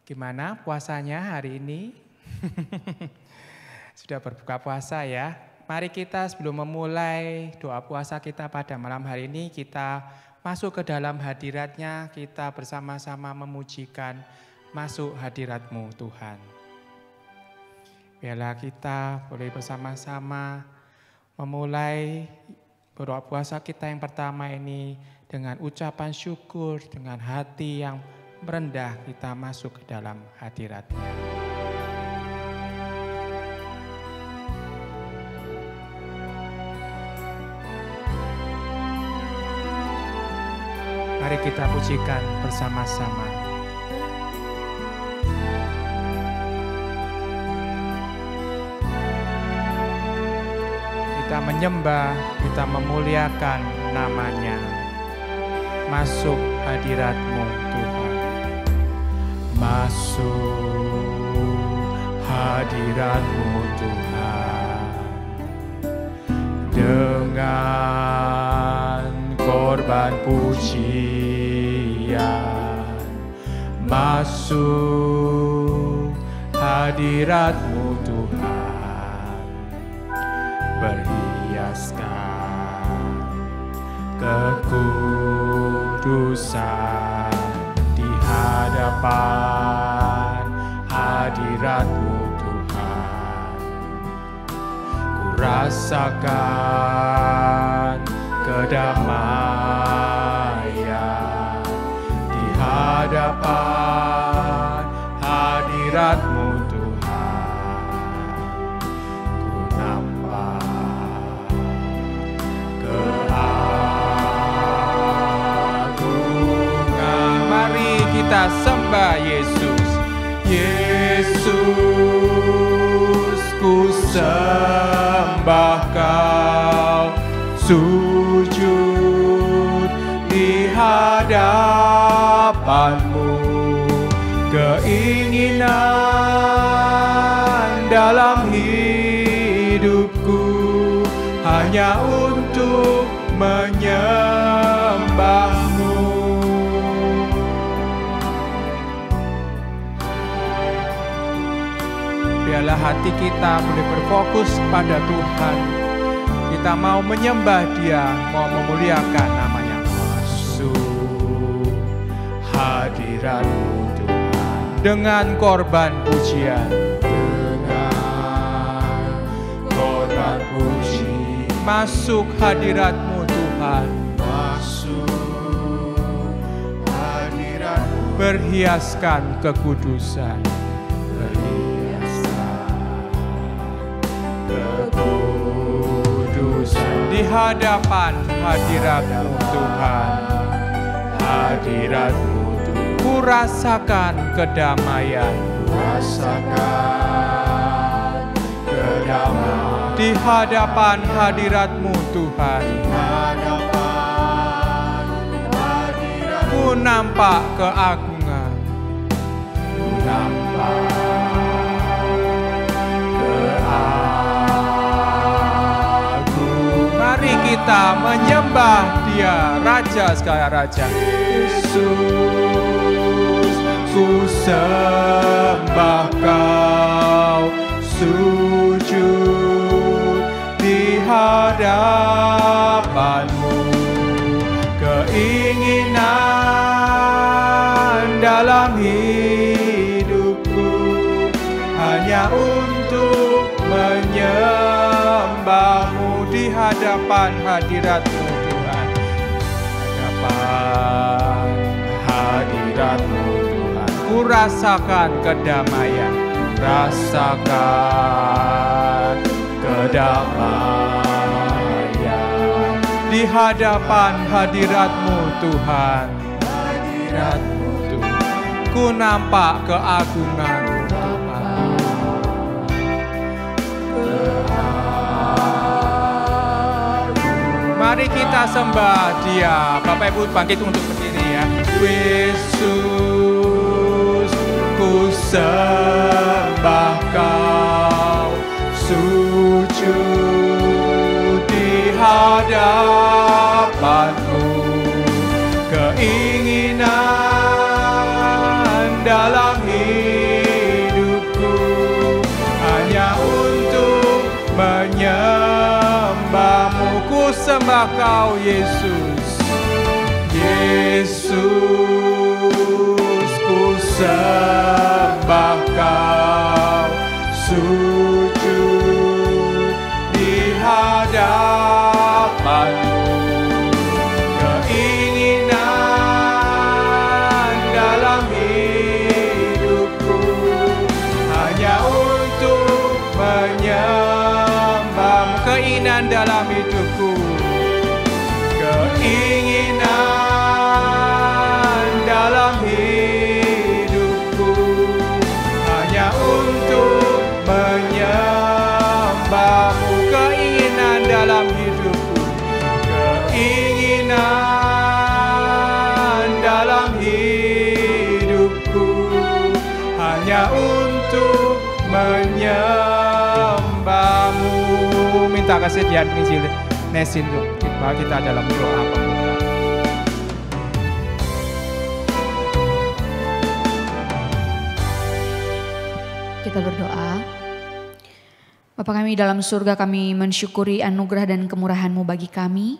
Gimana puasanya hari ini? Sudah berbuka puasa ya? Mari kita sebelum memulai doa puasa kita pada malam hari ini, kita masuk ke dalam hadirat-Nya, kita bersama-sama memujikan masuk hadirat-Mu Tuhan. Biarlah kita boleh bersama-sama memulai doa puasa kita yang pertama ini dengan ucapan syukur, dengan hati yang merendah kita masuk ke dalam hadirat-Nya. Mari kita pujikan bersama-sama. Kita menyembah, kita memuliakan nama-Nya. Masuk hadirat-Mu Tuhan. Masuk hadirat-Mu Tuhan. Dengan korban pujian. Masuk hadirat-Mu Tuhan. Berhiaskan kekudusan di hadapan hadirat-Mu Tuhan. Ku rasakan kedamaian di hadapan hadirat-Mu Tuhan. Ku nampak keagungan. Mari kita sembah Yesus. Yesus, ku sembah Kau, sujud di hadapan-Mu. Keinginan dalam hidupku hanya untuk menyembah-Mu. Biarlah hati kita boleh berfokus pada Tuhan. Kita mau menyembah Dia, mau memuliakan nama-Nya. Masuk hadirat-Mu Tuhan. Dengan korban pujian. Dengan korban puji. Masuk hadirat-Mu Tuhan. Masuk hadirat-Mu. Berhiaskan kekudusan. Di hadapan hadirat-Mu Tuhan, hadirat-Mu Tuhan. Ku rasakan kedamaian, di hadapan hadirat-Mu Tuhan. Ku nampak keagungan, ku nampak mari kita menyembah Dia, Raja segala Raja. Yesus, ku sembah Kau, sujud di hadapan-Mu. Keinginan dalam hidupku hanya untuk menyembah-Mu. Di hadapan hadirat-Mu Tuhan. Hadapan hadirat-Mu Tuhan. Ku rasakan kedamaian. Rasakan kedamaian. Di hadapan hadirat-Mu Tuhan. Hadirat-Mu Tuhan. Ku nampak keagungan. Mari kita sembah Dia. Bapak Ibu bangkit untuk berdiri ya. Yesus, ku sembah Kau, sujud di hadapan-Mu. Keinginan dalam hidup sembah Kau Yesus. Yesus, ku sembah Kau, sujud di hadapan-Mu. Keinginan dalam hidupku hanya untuk menyembah-Mu. Keinginan dalam hidupku, keinginan dalam hidupku hanya untuk menyembah-Mu. Keinginan dalam hidupku, keinginan dalam hidupku hanya untuk menyembah-Mu. Minta kesediaan Injil Nesin bahwa kita dalam doa pembuka. Kita berdoa. Bapa kami dalam surga, kami mensyukuri anugerah dan kemurahan-Mu bagi kami.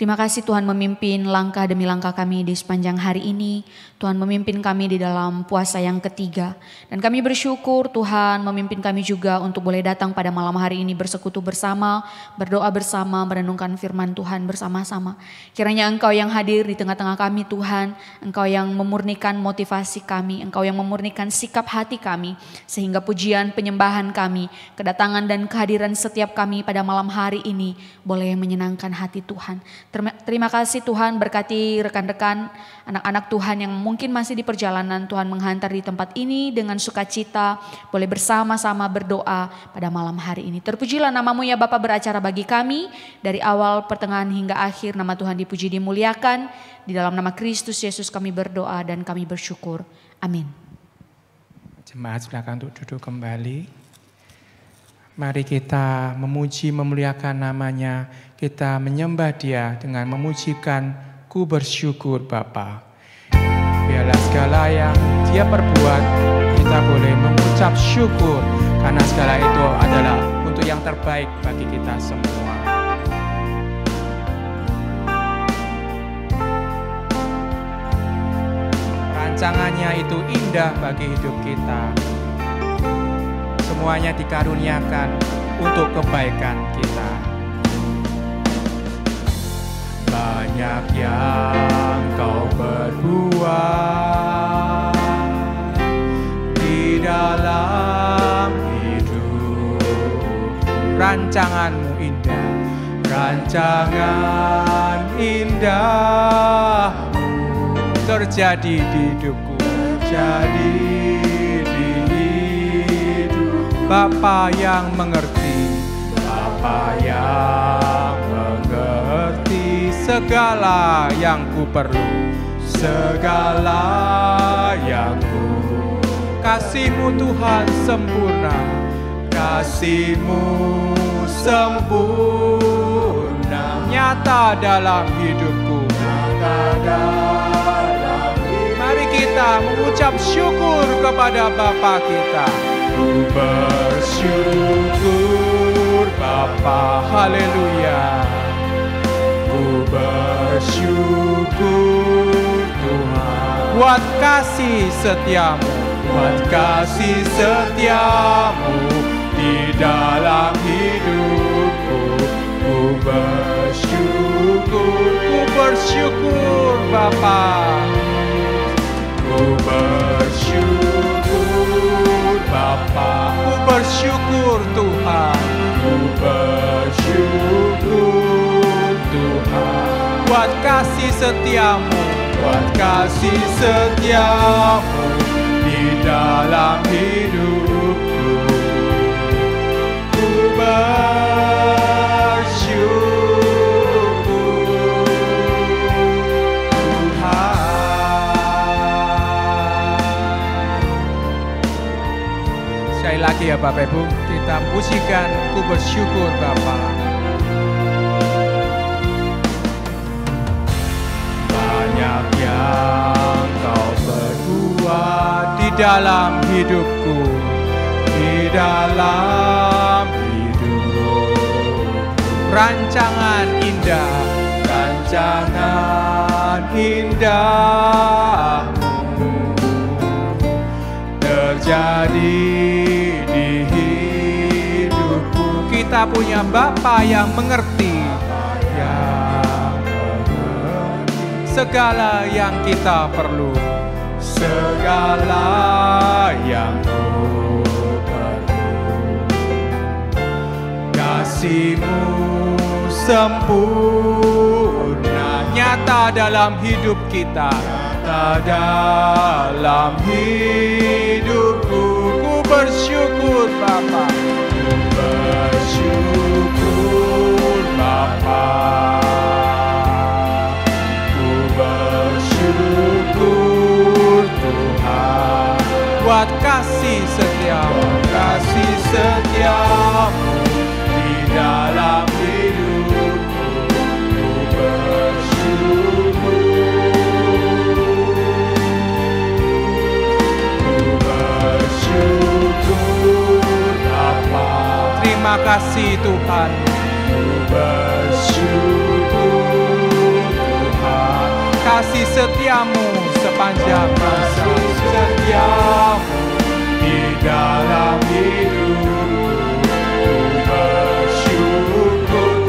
Terima kasih Tuhan memimpin langkah demi langkah kami di sepanjang hari ini. Tuhan memimpin kami di dalam puasa yang ketiga. Dan kami bersyukur Tuhan memimpin kami juga untuk boleh datang pada malam hari ini bersekutu bersama, berdoa bersama, merenungkan firman Tuhan bersama-sama. Kiranya Engkau yang hadir di tengah-tengah kami Tuhan, Engkau yang memurnikan motivasi kami, Engkau yang memurnikan sikap hati kami, sehingga pujian penyembahan kami, kedatangan dan kehadiran setiap kami pada malam hari ini boleh menyenangkan hati Tuhan. Terima kasih Tuhan, berkati rekan-rekan, anak-anak Tuhan yang mungkin masih di perjalanan. Tuhan menghantar di tempat ini dengan sukacita, boleh bersama-sama berdoa pada malam hari ini. Terpujilah nama-Mu ya Bapa beracara bagi kami, dari awal, pertengahan hingga akhir. Nama Tuhan dipuji, dimuliakan. Di dalam nama Kristus Yesus kami berdoa dan kami bersyukur. Amin. Jemaat silakan untuk duduk kembali. Mari kita memuji, memuliakan nama-Nya. Kita menyembah Dia dengan memujikan, ku bersyukur Bapa. Biarlah segala yang Dia perbuat, kita boleh mengucap syukur. Karena segala itu adalah untuk yang terbaik bagi kita semua. Rancangannya itu indah bagi hidup kita. Semuanya dikaruniakan untuk kebaikan kita. Banyak yang Kau berbuat di dalam hidup. Rancangan-Mu indah, rancangan indah terjadi di hidupku, jadi di hidup. Bapa yang mengerti, Bapa yang mengerti segala yang ku perlu, segala yang ku. Kasih-Mu Tuhan sempurna, kasih-Mu sempurna, nyata dalam hidupku, nyata dalam hidupku. Mari kita mengucap syukur kepada Bapa kita. Ku bersyukur Bapa, haleluya. Ku bersyukur Tuhan buat kasih setiamu, buat kasih setiamu di dalam hidupku. Ku bersyukur Bapa. Ku bersyukur Bapa, ku bersyukur Tuhan, ku bersyukur Tuhan buat kasih setiamu, buat kasih setiamu di dalam hidupku. Ku bersyukur Tuhan. Sekali lagi ya Bapak Ibu, kita pujikan, ku bersyukur Bapa. Banyak yang Kau berbuat di dalam hidupku, di dalam hidupku. Rancangan indah rancangan indahmu terjadi di hidupku. Kita punya Bapa yang mengerti, segala yang kita perlu, segala yang ku perlu. Kasih-Mu sempurna, nyata dalam hidup kita, nyata dalam hidupku. Ku bersyukur Bapa, ku bersyukur Bapa, ku bersyukur Tuhan buat kasih setiamu, kasih setiamu di dalam hidupku. Ku bersyukur, ku bersyukur Bapa. Terima kasih Tuhan, ku bersyukur Tuhan. Kasih setiamu sepanjang masa, setiamu di dalam hidupku.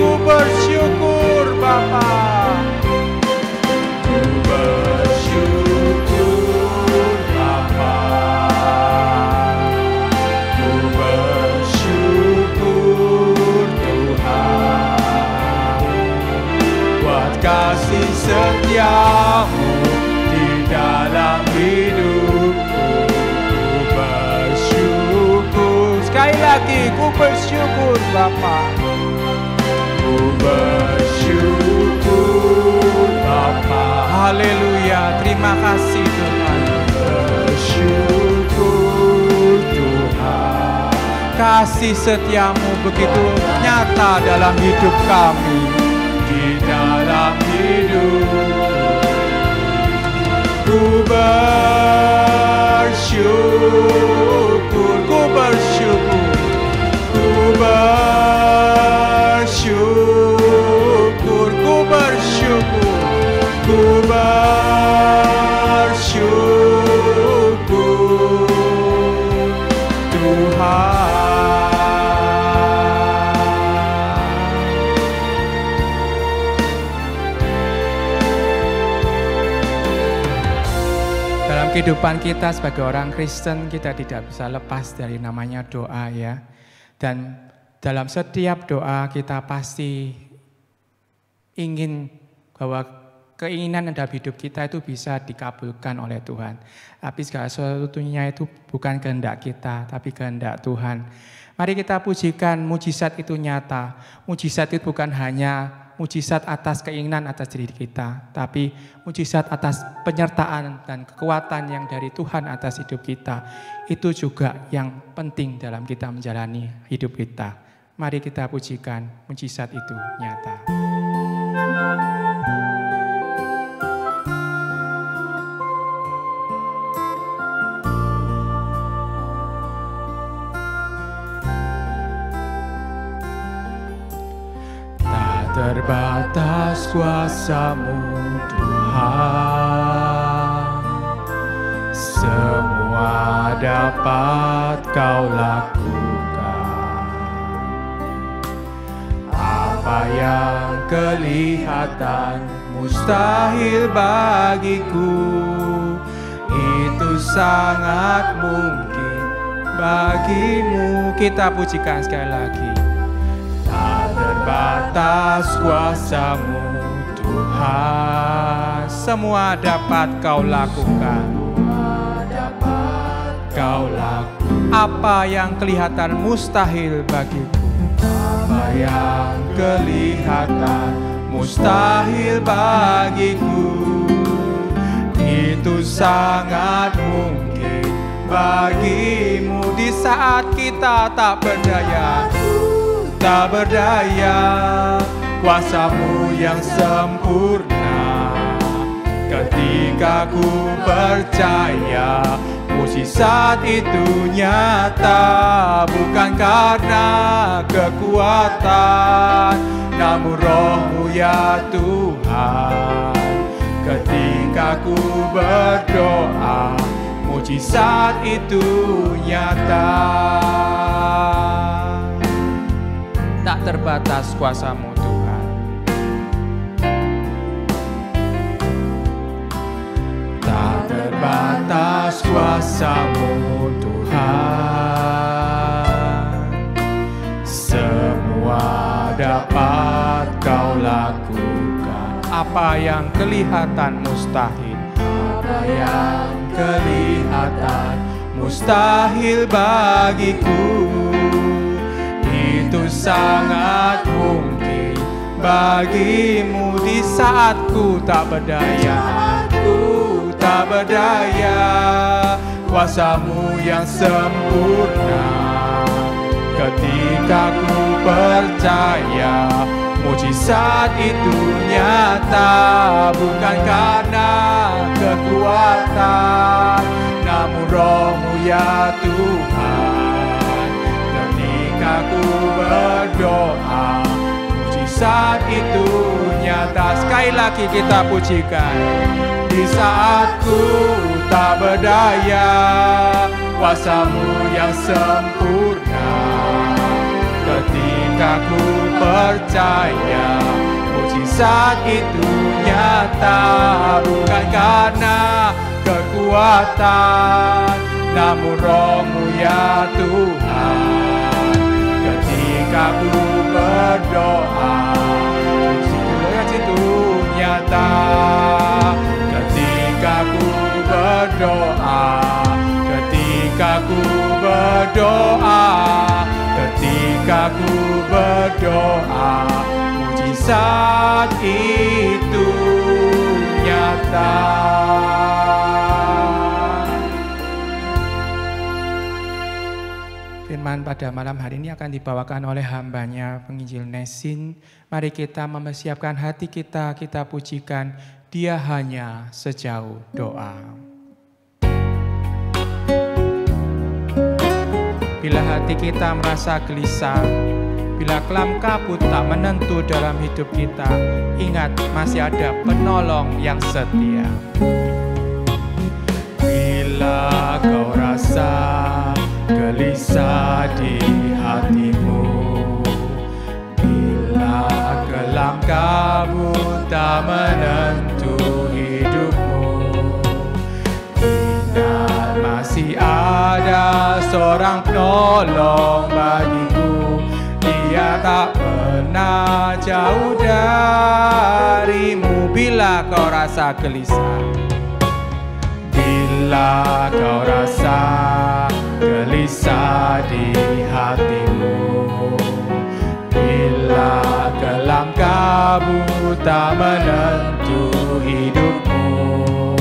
Ku bersyukur Bapa, ku bersyukur Bapa, ku bersyukur Tuhan buat kasih setiamu di dalam hidupku. Ku bersyukur, sekali lagi ku bersyukur Bapa, ku bersyukur Bapa. Haleluya, terima kasih Tuhan. Bersyukur Tuhan, kasih setiamu begitu nyata dalam hidup kami, di dalam hidup. Ku bersyukur, ku bersyukur, ku bersyukur, ku bersyukur, ku bersyukur Tuhan. Dalam kehidupan kita sebagai orang Kristen, kita tidak bisa lepas dari namanya doa ya. Dan dalam setiap doa kita pasti ingin bahwa keinginan dalam hidup kita itu bisa dikabulkan oleh Tuhan. Tapi segala sesuatunya itu bukan kehendak kita, tapi kehendak Tuhan. Mari kita pujikan mujizat itu nyata. Mujizat itu bukan hanya mujizat atas keinginan atas diri kita, tapi mujizat atas penyertaan dan kekuatan yang dari Tuhan atas hidup kita. Itu juga yang penting dalam kita menjalani hidup kita. Mari kita pujikan mujizat itu nyata. Terbatas kuasa-Mu Tuhan, semua dapat Kau lakukan. Apa yang kelihatan mustahil bagiku, itu sangat mungkin bagimu. Kita pujikan sekali lagi. Terbatas kuasa-Mu Tuhan, semua dapat Kau lakukan. Kau lakukan apa yang kelihatan mustahil bagiku. Apa yang kelihatan mustahil bagiku, itu sangat mungkin bagimu. Di saat kita tak berdaya, tak berdaya, kuasa-Mu yang sempurna. Ketika ku percaya, mujizat itu nyata, bukan karena kekuatan, namun Roh-Mu ya Tuhan. Ketika ku berdoa, mujizat itu nyata. Tak terbatas kuasa-Mu Tuhan. Tak terbatas kuasa-Mu Tuhan. Semua dapat Kau lakukan. Apa yang kelihatan mustahil, apa yang kelihatan mustahil bagiku, itu sangat mungkin bagimu. Di saat ku tak berdaya, tak berdaya, kuasa-Mu yang sempurna. Ketika ku percaya, mujizat itu nyata. Bukan karena kekuatan, namun Roh-Mu ya Tuhan. Ketika ku berdoa, mujizat itu nyata. Sekali lagi kita pujikan. Di saat ku tak berdaya, kuasa-Mu yang sempurna. Ketika ku percaya, mujizat itu nyata. Bukan karena kekuatan, namun Roh-Mu ya Tuhan. Ketika ku berdoa, mujizat itu nyata. Ketika ku berdoa, ketika ku berdoa, ketika ku berdoa, mujizat itu nyata. Firman pada malam hari ini akan dibawakan oleh hambanya penginjil Nesin. Mari kita mempersiapkan hati kita, kita pujikan Dia hanya sejauh doa. Bila hati kita merasa gelisah, bila kelam kabut tak menentu dalam hidup kita, ingat masih ada penolong yang setia. Bila kau rasa gelisah di hatimu, bila kelam kabut tak menentu hidupmu, ingat masih ada seorang penolong bagiku. Dia tak pernah jauh darimu. Bila kau rasa gelisah, bila kau rasa gelisah di hatimu, bila kelam kabut tak menentu hidupmu,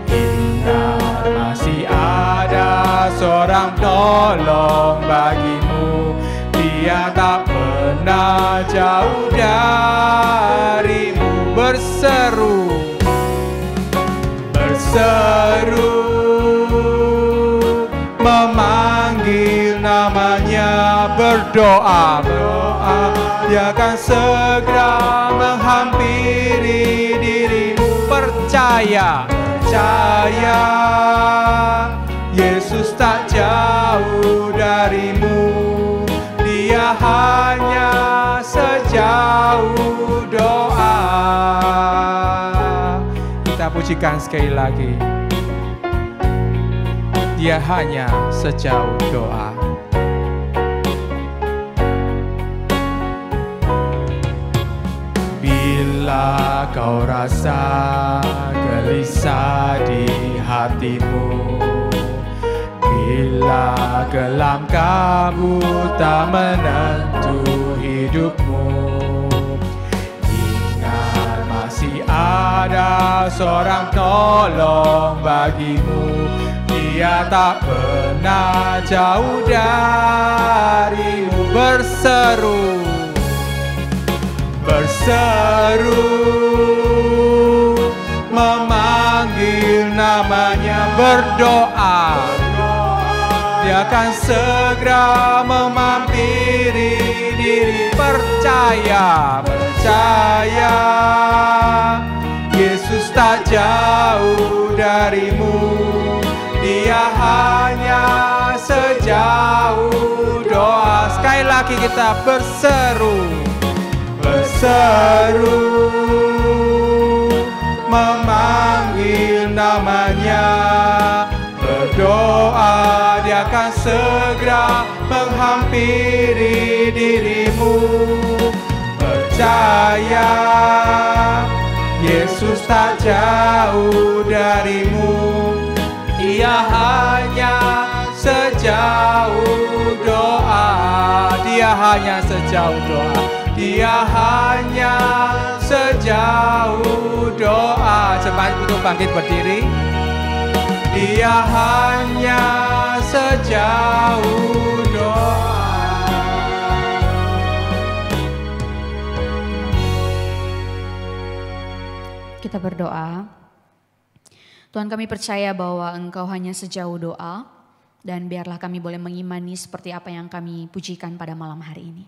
ingat masih ada seorang penolong bagimu. Dia tak pernah jauh darimu. Berseru, berseru, memanggil namanya, berdoa, berdoa. Dia akan segera menghampiri dirimu. Percaya, percaya, Yesus tak jauh darimu. Dia hanya sejauh doa. Kita pujikan sekali lagi. Dia hanya sejauh doa. Bila kau rasa gelisah di hatimu, bila kelam kabut tak menentu hidupmu, ingat masih ada seorang penolong bagimu. Dia tak pernah jauh darimu. Berseru, berseru, memanggil namanya, berdoa. Dia akan segera menghampiri diri. Percaya, percaya, Yesus tak jauh darimu. Dia hanya sejauh doa. Sekali lagi kita berseru, berseru, memanggil namanya, berdoa. Dia akan segera menghampiri dirimu. Percaya, Yesus tak jauh darimu. Dia hanya sejauh doa. Dia hanya sejauh doa. Dia hanya sejauh doa. Cepat untuk bangkit berdiri. Dia hanya sejauh doa. Kita berdoa. Tuhan, kami percaya bahwa Engkau hanya sejauh doa, dan biarlah kami boleh mengimani seperti apa yang kami pujikan pada malam hari ini.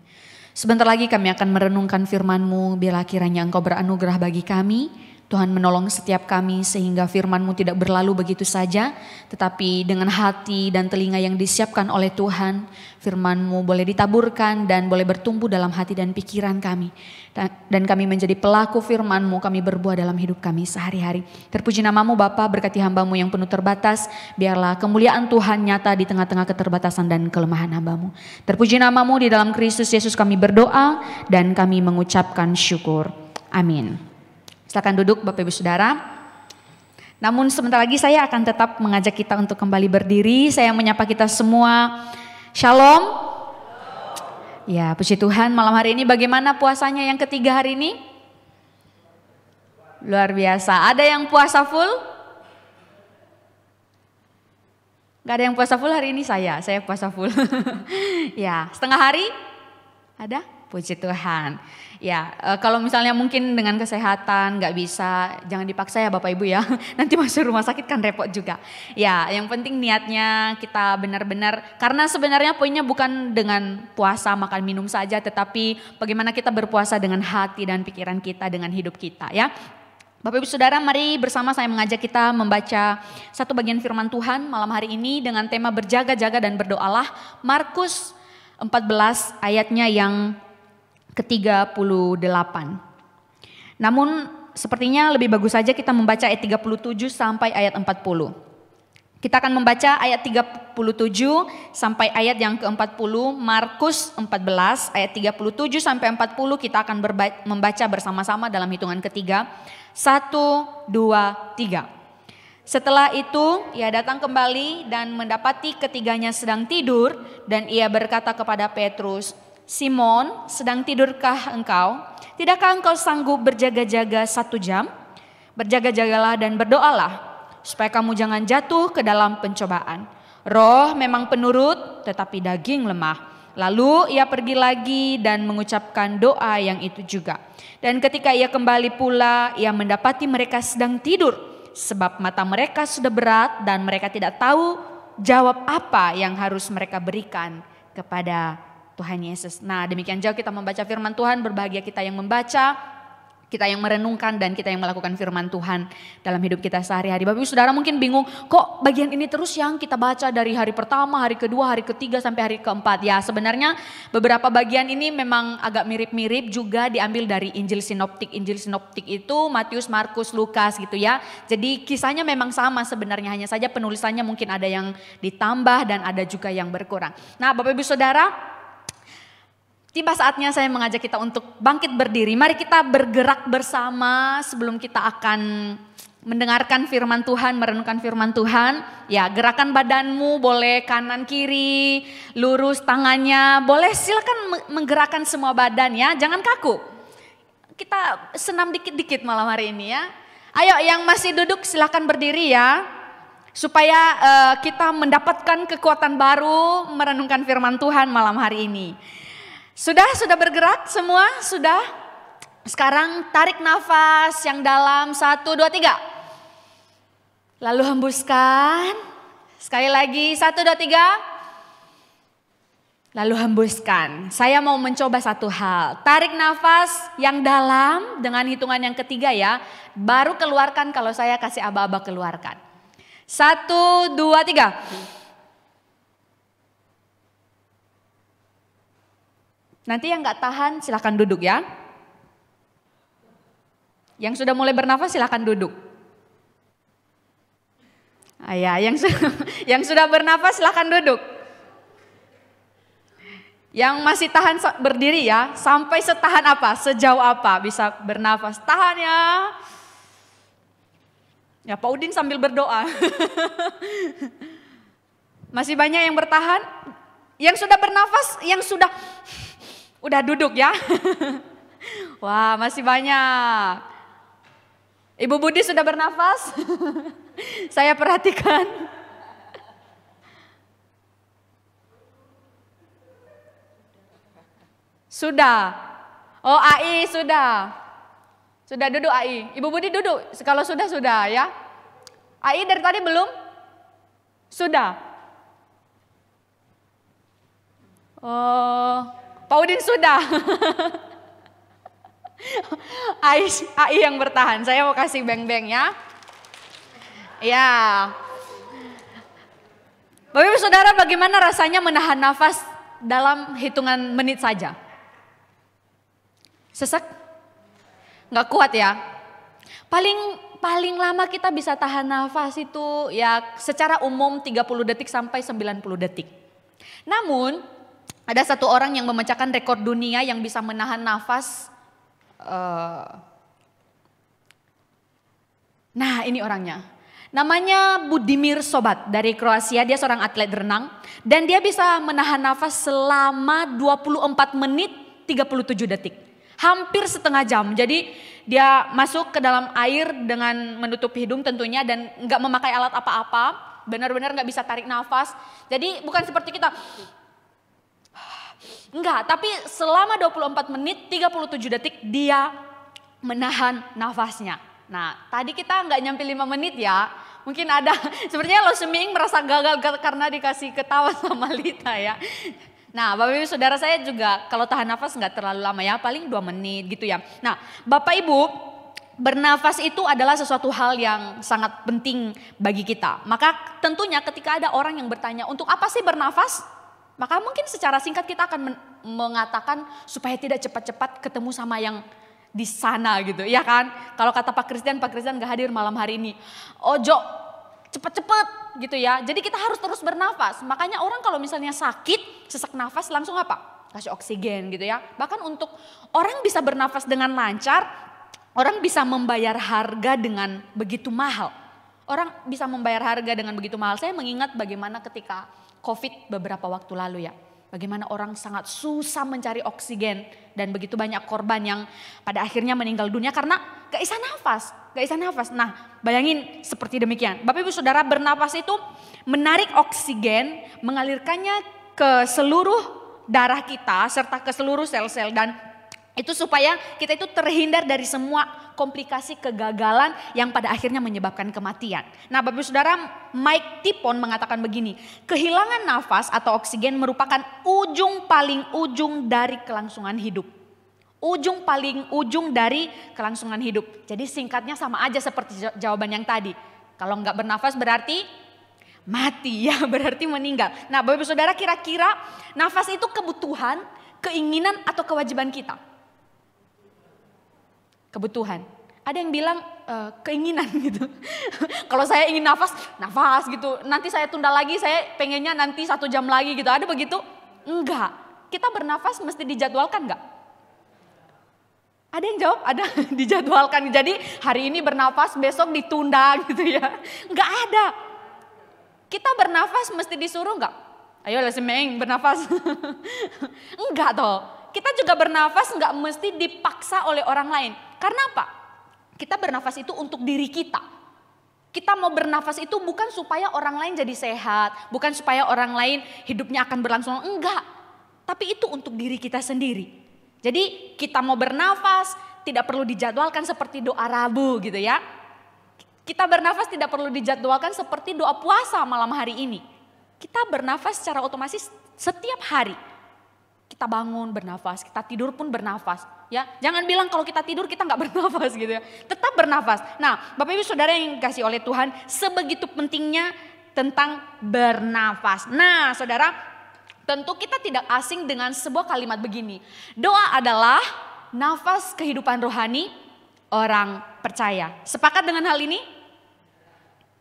Sebentar lagi kami akan merenungkan firman-Mu, bila kiranya Engkau beranugerah bagi kami. Tuhan menolong setiap kami sehingga firman-Mu tidak berlalu begitu saja, tetapi dengan hati dan telinga yang disiapkan oleh Tuhan, firman-Mu boleh ditaburkan dan boleh bertumbuh dalam hati dan pikiran kami. Dan kami menjadi pelaku firman-Mu, kami berbuah dalam hidup kami sehari-hari. Terpuji nama-Mu Bapa, berkati hamba-Mu yang penuh terbatas, biarlah kemuliaan Tuhan nyata di tengah-tengah keterbatasan dan kelemahan hamba-Mu. Terpuji nama-Mu, di dalam Kristus Yesus kami berdoa dan kami mengucapkan syukur. Amin. Silakan duduk Bapak Ibu Saudara. Namun sebentar lagi saya akan tetap mengajak kita untuk kembali berdiri. Saya menyapa kita semua. Shalom. Ya, puji Tuhan, malam hari ini bagaimana puasanya yang ketiga hari ini? Luar biasa. Ada yang puasa full? Gak ada yang puasa full hari ini saya puasa full. Ya, setengah hari? Ada? Puji Tuhan. Ya, kalau misalnya mungkin dengan kesehatan nggak bisa, jangan dipaksa ya Bapak Ibu ya. Nanti masuk rumah sakit kan repot juga. Ya, yang penting niatnya kita benar-benar, karena sebenarnya poinnya bukan dengan puasa makan minum saja, tetapi bagaimana kita berpuasa dengan hati dan pikiran kita, dengan hidup kita ya. Bapak Ibu Saudara, mari bersama saya mengajak kita membaca satu bagian firman Tuhan malam hari ini dengan tema berjaga-jaga dan berdoalah. Markus 14 ayatnya yang ke-38. Namun sepertinya lebih bagus saja kita membaca ayat 37 sampai ayat 40. Kita akan membaca ayat 37 sampai ayat yang ke-40, Markus 14 ayat 37 sampai 40 kita akan membaca bersama-sama dalam hitungan ketiga. 1, 2, 3. Setelah itu ia datang kembali dan mendapati ketiganya sedang tidur, dan ia berkata kepada Petrus, Simon, sedang tidurkah engkau? Tidakkah engkau sanggup berjaga-jaga 1 jam? Berjaga-jagalah dan berdoalah, supaya kamu jangan jatuh ke dalam pencobaan. Roh memang penurut, tetapi daging lemah. Lalu ia pergi lagi dan mengucapkan doa yang itu juga. Dan ketika ia kembali pula, ia mendapati mereka sedang tidur, sebab mata mereka sudah berat dan mereka tidak tahu jawab apa yang harus mereka berikan kepada Tuhan Yesus. Nah, demikian jauh kita membaca firman Tuhan. Berbahagia kita yang membaca, kita yang merenungkan, dan kita yang melakukan firman Tuhan dalam hidup kita sehari-hari. Bapak Ibu Saudara mungkin bingung, kok bagian ini terus yang kita baca dari hari pertama, hari kedua, hari ketiga sampai hari keempat. Ya, sebenarnya beberapa bagian ini memang agak mirip-mirip, juga diambil dari Injil Sinoptik. Injil Sinoptik itu Matius, Markus, Lukas gitu ya. Jadi kisahnya memang sama sebenarnya, hanya saja penulisannya mungkin ada yang ditambah dan ada juga yang berkurang. Nah, Bapak Ibu Saudara, tiba saatnya saya mengajak kita untuk bangkit berdiri. Mari kita bergerak bersama sebelum kita akan mendengarkan firman Tuhan, merenungkan firman Tuhan. Ya, gerakan badanmu boleh kanan kiri, lurus tangannya, boleh silakan menggerakkan semua badan ya, jangan kaku. Kita senam dikit-dikit malam hari ini ya. Ayo yang masih duduk silakan berdiri ya. Supaya kita mendapatkan kekuatan baru merenungkan firman Tuhan malam hari ini. Sudah bergerak semua? Sudah? Sekarang tarik nafas yang dalam, 1, 2, 3. Lalu hembuskan. Sekali lagi, 1, 2, 3. Lalu hembuskan. Saya mau mencoba satu hal. Tarik nafas yang dalam dengan hitungan yang ketiga ya. Baru keluarkan kalau saya kasih aba-aba keluarkan. 1, 2, 3. Nanti yang gak tahan silakan duduk ya. Yang sudah mulai bernafas silakan duduk. Ya, yang sudah bernafas silakan duduk. Yang masih tahan berdiri ya, sampai setahan apa, sejauh apa bisa bernafas. Tahan ya. Ya Pak Udin sambil berdoa. Masih banyak yang bertahan. Yang sudah bernafas, yang udah duduk ya. Wah masih banyak. Ibu Budi sudah bernafas. Saya perhatikan. Sudah. Oh AI sudah. Sudah duduk AI. Ibu Budi duduk. Kalau sudah ya. AI dari tadi belum? Sudah. Oh, Pak Udin sudah. AI yang bertahan. Saya mau kasih beng-beng ya. Ya. Bapak Ibu Saudara, bagaimana rasanya menahan nafas dalam hitungan menit saja? Sesek? Nggak kuat ya? Paling lama kita bisa tahan nafas itu ya secara umum 30 detik sampai 90 detik. Namun ada satu orang yang memecahkan rekor dunia yang bisa menahan nafas. Nah ini orangnya. Namanya Budimir Sobat dari Kroasia, dia seorang atlet renang. Dan dia bisa menahan nafas selama 24 menit 37 detik. Hampir setengah jam. Jadi dia masuk ke dalam air dengan menutup hidung tentunya dan nggak memakai alat apa-apa. Benar-benar nggak bisa tarik nafas. Jadi bukan seperti kita. Enggak, tapi selama 24 menit 37 detik dia menahan nafasnya. Nah tadi kita nggak nyampe 5 menit ya. Mungkin ada, sepertinya Lo Seming merasa gagal karena dikasih ketawa sama Lita ya. Nah Bapak Ibu Saudara, saya juga kalau tahan nafas nggak terlalu lama ya, paling 2 menit gitu ya. Nah Bapak Ibu, bernafas itu adalah sesuatu hal yang sangat penting bagi kita. Maka tentunya ketika ada orang yang bertanya untuk apa sih bernafas? Maka mungkin secara singkat kita akan mengatakan supaya tidak cepat-cepat ketemu sama yang di sana gitu ya kan. Kalau kata Pak Christian gak hadir malam hari ini. Ojo cepet-cepet gitu ya. Jadi kita harus terus bernafas. Makanya orang kalau misalnya sakit, sesak nafas langsung apa? Kasih oksigen gitu ya. Bahkan untuk orang bisa bernafas dengan lancar, orang bisa membayar harga dengan begitu mahal. Orang bisa membayar harga dengan begitu mahal. Saya mengingat bagaimana ketika COVID beberapa waktu lalu ya. Bagaimana orang sangat susah mencari oksigen dan begitu banyak korban yang pada akhirnya meninggal dunia karena gak bisa nafas. Nah bayangin seperti demikian. Bapak Ibu Saudara, bernafas itu menarik oksigen, mengalirkannya ke seluruh darah kita serta ke seluruh sel-sel dan itu supaya kita itu terhindar dari semua komplikasi kegagalan yang pada akhirnya menyebabkan kematian. Nah Bapak Ibu Saudara, Mike Tipon mengatakan begini, kehilangan nafas atau oksigen merupakan ujung paling ujung dari kelangsungan hidup. Ujung paling ujung dari kelangsungan hidup. Jadi singkatnya sama aja seperti jawaban yang tadi. Kalau nggak bernafas berarti mati ya, berarti meninggal. Nah Bapak Ibu Saudara, kira-kira nafas itu kebutuhan, keinginan atau kewajiban kita? Kebutuhan. Ada yang bilang keinginan gitu. Kalau saya ingin nafas gitu. Nanti saya tunda lagi, saya pengennya nanti 1 jam lagi gitu. Ada begitu? Enggak. Kita bernafas mesti dijadwalkan enggak? Ada yang jawab, ada dijadwalkan. Jadi hari ini bernafas, besok ditunda gitu ya. Enggak ada. Kita bernafas mesti disuruh enggak? Ayo Semeng bernafas. Enggak toh. Kita juga bernafas enggak mesti dipaksa oleh orang lain. Karena apa? Kita bernafas itu untuk diri kita. Kita mau bernafas itu bukan supaya orang lain jadi sehat. Bukan supaya orang lain hidupnya akan berlangsung. Enggak. Tapi itu untuk diri kita sendiri. Jadi kita mau bernafas tidak perlu dijadwalkan seperti doa Rabu gitu ya. Kita bernafas tidak perlu dijadwalkan seperti doa puasa malam hari ini. Kita bernafas secara otomatis setiap hari. Kita bangun bernafas, kita tidur pun bernafas. Ya, jangan bilang kalau kita tidur kita nggak bernafas gitu ya. Tetap bernafas. Nah, Bapak Ibu Saudara yang dikasih oleh Tuhan, sebegitu pentingnya tentang bernafas. Nah, Saudara, tentu kita tidak asing dengan sebuah kalimat begini. Doa adalah nafas kehidupan rohani orang percaya. Sepakat dengan hal ini?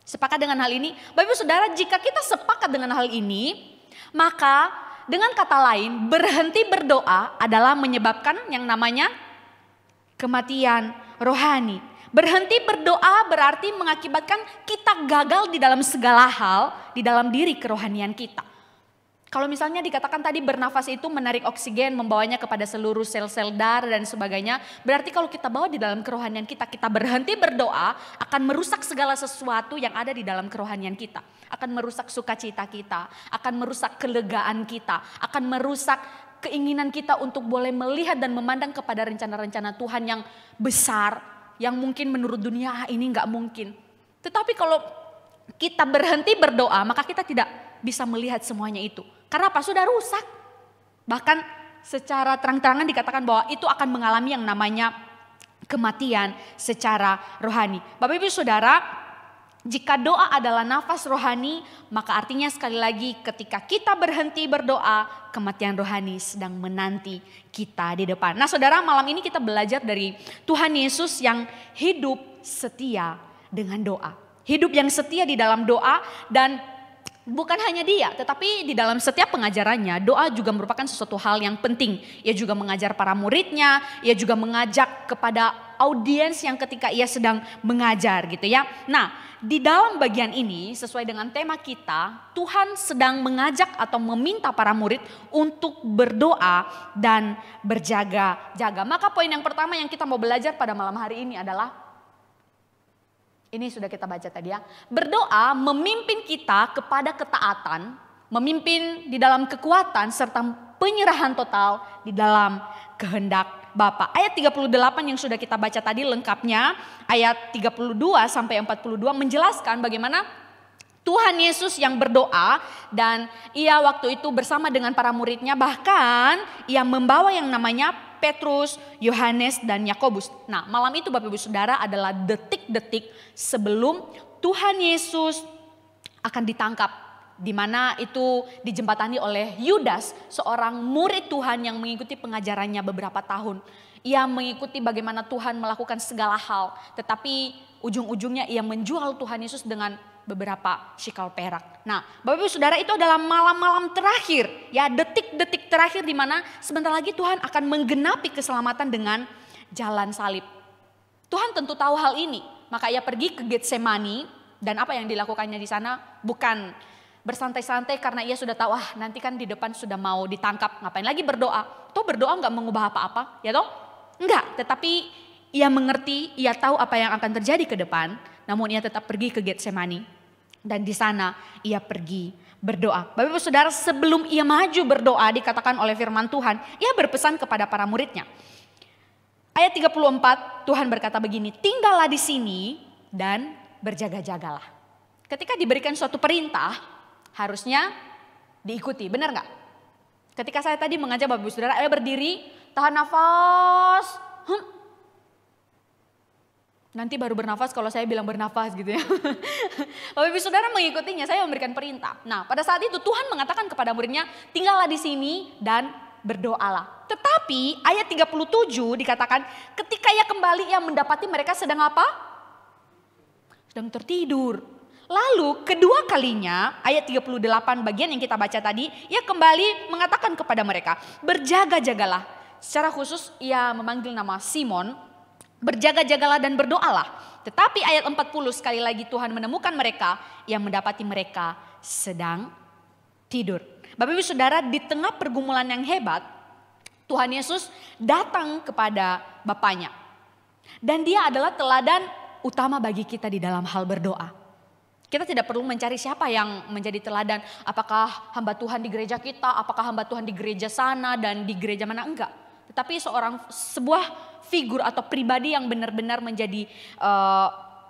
Sepakat dengan hal ini? Bapak Ibu Saudara, jika kita sepakat dengan hal ini, maka dengan kata lain, berhenti berdoa adalah menyebabkan yang namanya kematian rohani. Berhenti berdoa berarti mengakibatkan kita gagal di dalam segala hal, di dalam diri kerohanian kita. Kalau misalnya dikatakan tadi bernafas itu menarik oksigen, membawanya kepada seluruh sel-sel darah dan sebagainya. Berarti kalau kita bawa di dalam kerohanian kita, kita berhenti berdoa akan merusak segala sesuatu yang ada di dalam kerohanian kita. Akan merusak sukacita kita, akan merusak kelegaan kita, akan merusak keinginan kita untuk boleh melihat dan memandang kepada rencana-rencana Tuhan yang besar, yang mungkin menurut dunia ini nggak mungkin. Tetapi kalau kita berhenti berdoa, maka kita tidak bisa melihat semuanya itu. Karena apa? Sudah rusak. Bahkan secara terang-terangan dikatakan bahwa itu akan mengalami yang namanya kematian secara rohani. Bapak Ibu Saudara, jika doa adalah nafas rohani, maka artinya sekali lagi ketika kita berhenti berdoa, kematian rohani sedang menanti kita di depan. Nah Saudara, malam ini kita belajar dari Tuhan Yesus yang hidup setia dengan doa. Hidup yang setia di dalam doa, dan bukan hanya dia, tetapi di dalam setiap pengajarannya, doa juga merupakan sesuatu hal yang penting. Ia juga mengajar para muridnya, ia juga mengajak kepada audiens yang ketika ia sedang mengajar gitu ya. Nah, di dalam bagian ini sesuai dengan tema kita, Tuhan sedang mengajak atau meminta para murid untuk berdoa dan berjaga-jaga. Maka poin yang pertama yang kita mau belajar pada malam hari ini adalah, ini sudah kita baca tadi ya. Berdoa memimpin kita kepada ketaatan, memimpin di dalam kekuatan serta penyerahan total di dalam kehendak Bapa. Ayat 38 yang sudah kita baca tadi lengkapnya, ayat 32 sampai 42 menjelaskan bagaimana Tuhan Yesus yang berdoa, dan ia waktu itu bersama dengan para muridnya, bahkan ia membawa yang namanya Petrus, Yohanes, dan Yakobus. Nah, malam itu Bapak Ibu Saudara adalah detik-detik sebelum Tuhan Yesus akan ditangkap, di mana itu dijembatani oleh Yudas, seorang murid Tuhan yang mengikuti pengajarannya beberapa tahun. Ia mengikuti bagaimana Tuhan melakukan segala hal, tetapi ujung-ujungnya ia menjual Tuhan Yesus dengan beberapa shikal perak. Nah, Bapak Ibu Saudara, itu adalah malam-malam terakhir, ya, detik-detik terakhir di mana sebentar lagi Tuhan akan menggenapi keselamatan dengan jalan salib. Tuhan tentu tahu hal ini, maka ia pergi ke Getsemani, dan apa yang dilakukannya di sana bukan bersantai-santai karena ia sudah tahu nanti kan di depan sudah mau ditangkap, ngapain lagi berdoa? Toh berdoa nggak mengubah apa-apa, ya toh? Enggak, tetapi ia mengerti, ia tahu apa yang akan terjadi ke depan, namun ia tetap pergi ke Getsemani, dan di sana ia pergi berdoa. Bapak Ibu Saudara, sebelum ia maju berdoa dikatakan oleh firman Tuhan, ia berpesan kepada para muridnya. Ayat 34 Tuhan berkata begini, tinggallah di sini dan berjaga-jagalah. Ketika diberikan suatu perintah harusnya diikuti, benar nggak? Ketika saya tadi mengajak Bapak Ibu Saudara, ayo berdiri, tahan nafas. Nanti baru bernafas kalau saya bilang bernafas gitu ya. Bapak Ibu Saudara mengikutinya, saya memberikan perintah. Nah, pada saat itu Tuhan mengatakan kepada muridnya, tinggallah di sini dan berdoalah. Tetapi ayat 37 dikatakan ketika ia kembali, ia mendapati mereka sedang apa? Sedang tertidur. Lalu kedua kalinya, ayat 38 bagian yang kita baca tadi, ia kembali mengatakan kepada mereka, berjaga-jagalah. Secara khusus ia memanggil nama Simon, berjaga-jagalah dan berdoalah. Tetapi ayat 40 sekali lagi Tuhan menemukan mereka, yang mendapati mereka sedang tidur. Bapak Ibu Saudara, di tengah pergumulan yang hebat, Tuhan Yesus datang kepada Bapaknya. Dan dia adalah teladan utama bagi kita di dalam hal berdoa. Kita tidak perlu mencari siapa yang menjadi teladan. Apakah hamba Tuhan di gereja kita, apakah hamba Tuhan di gereja sana dan di gereja mana, enggak. Tetapi sebuah figur atau pribadi yang benar-benar menjadi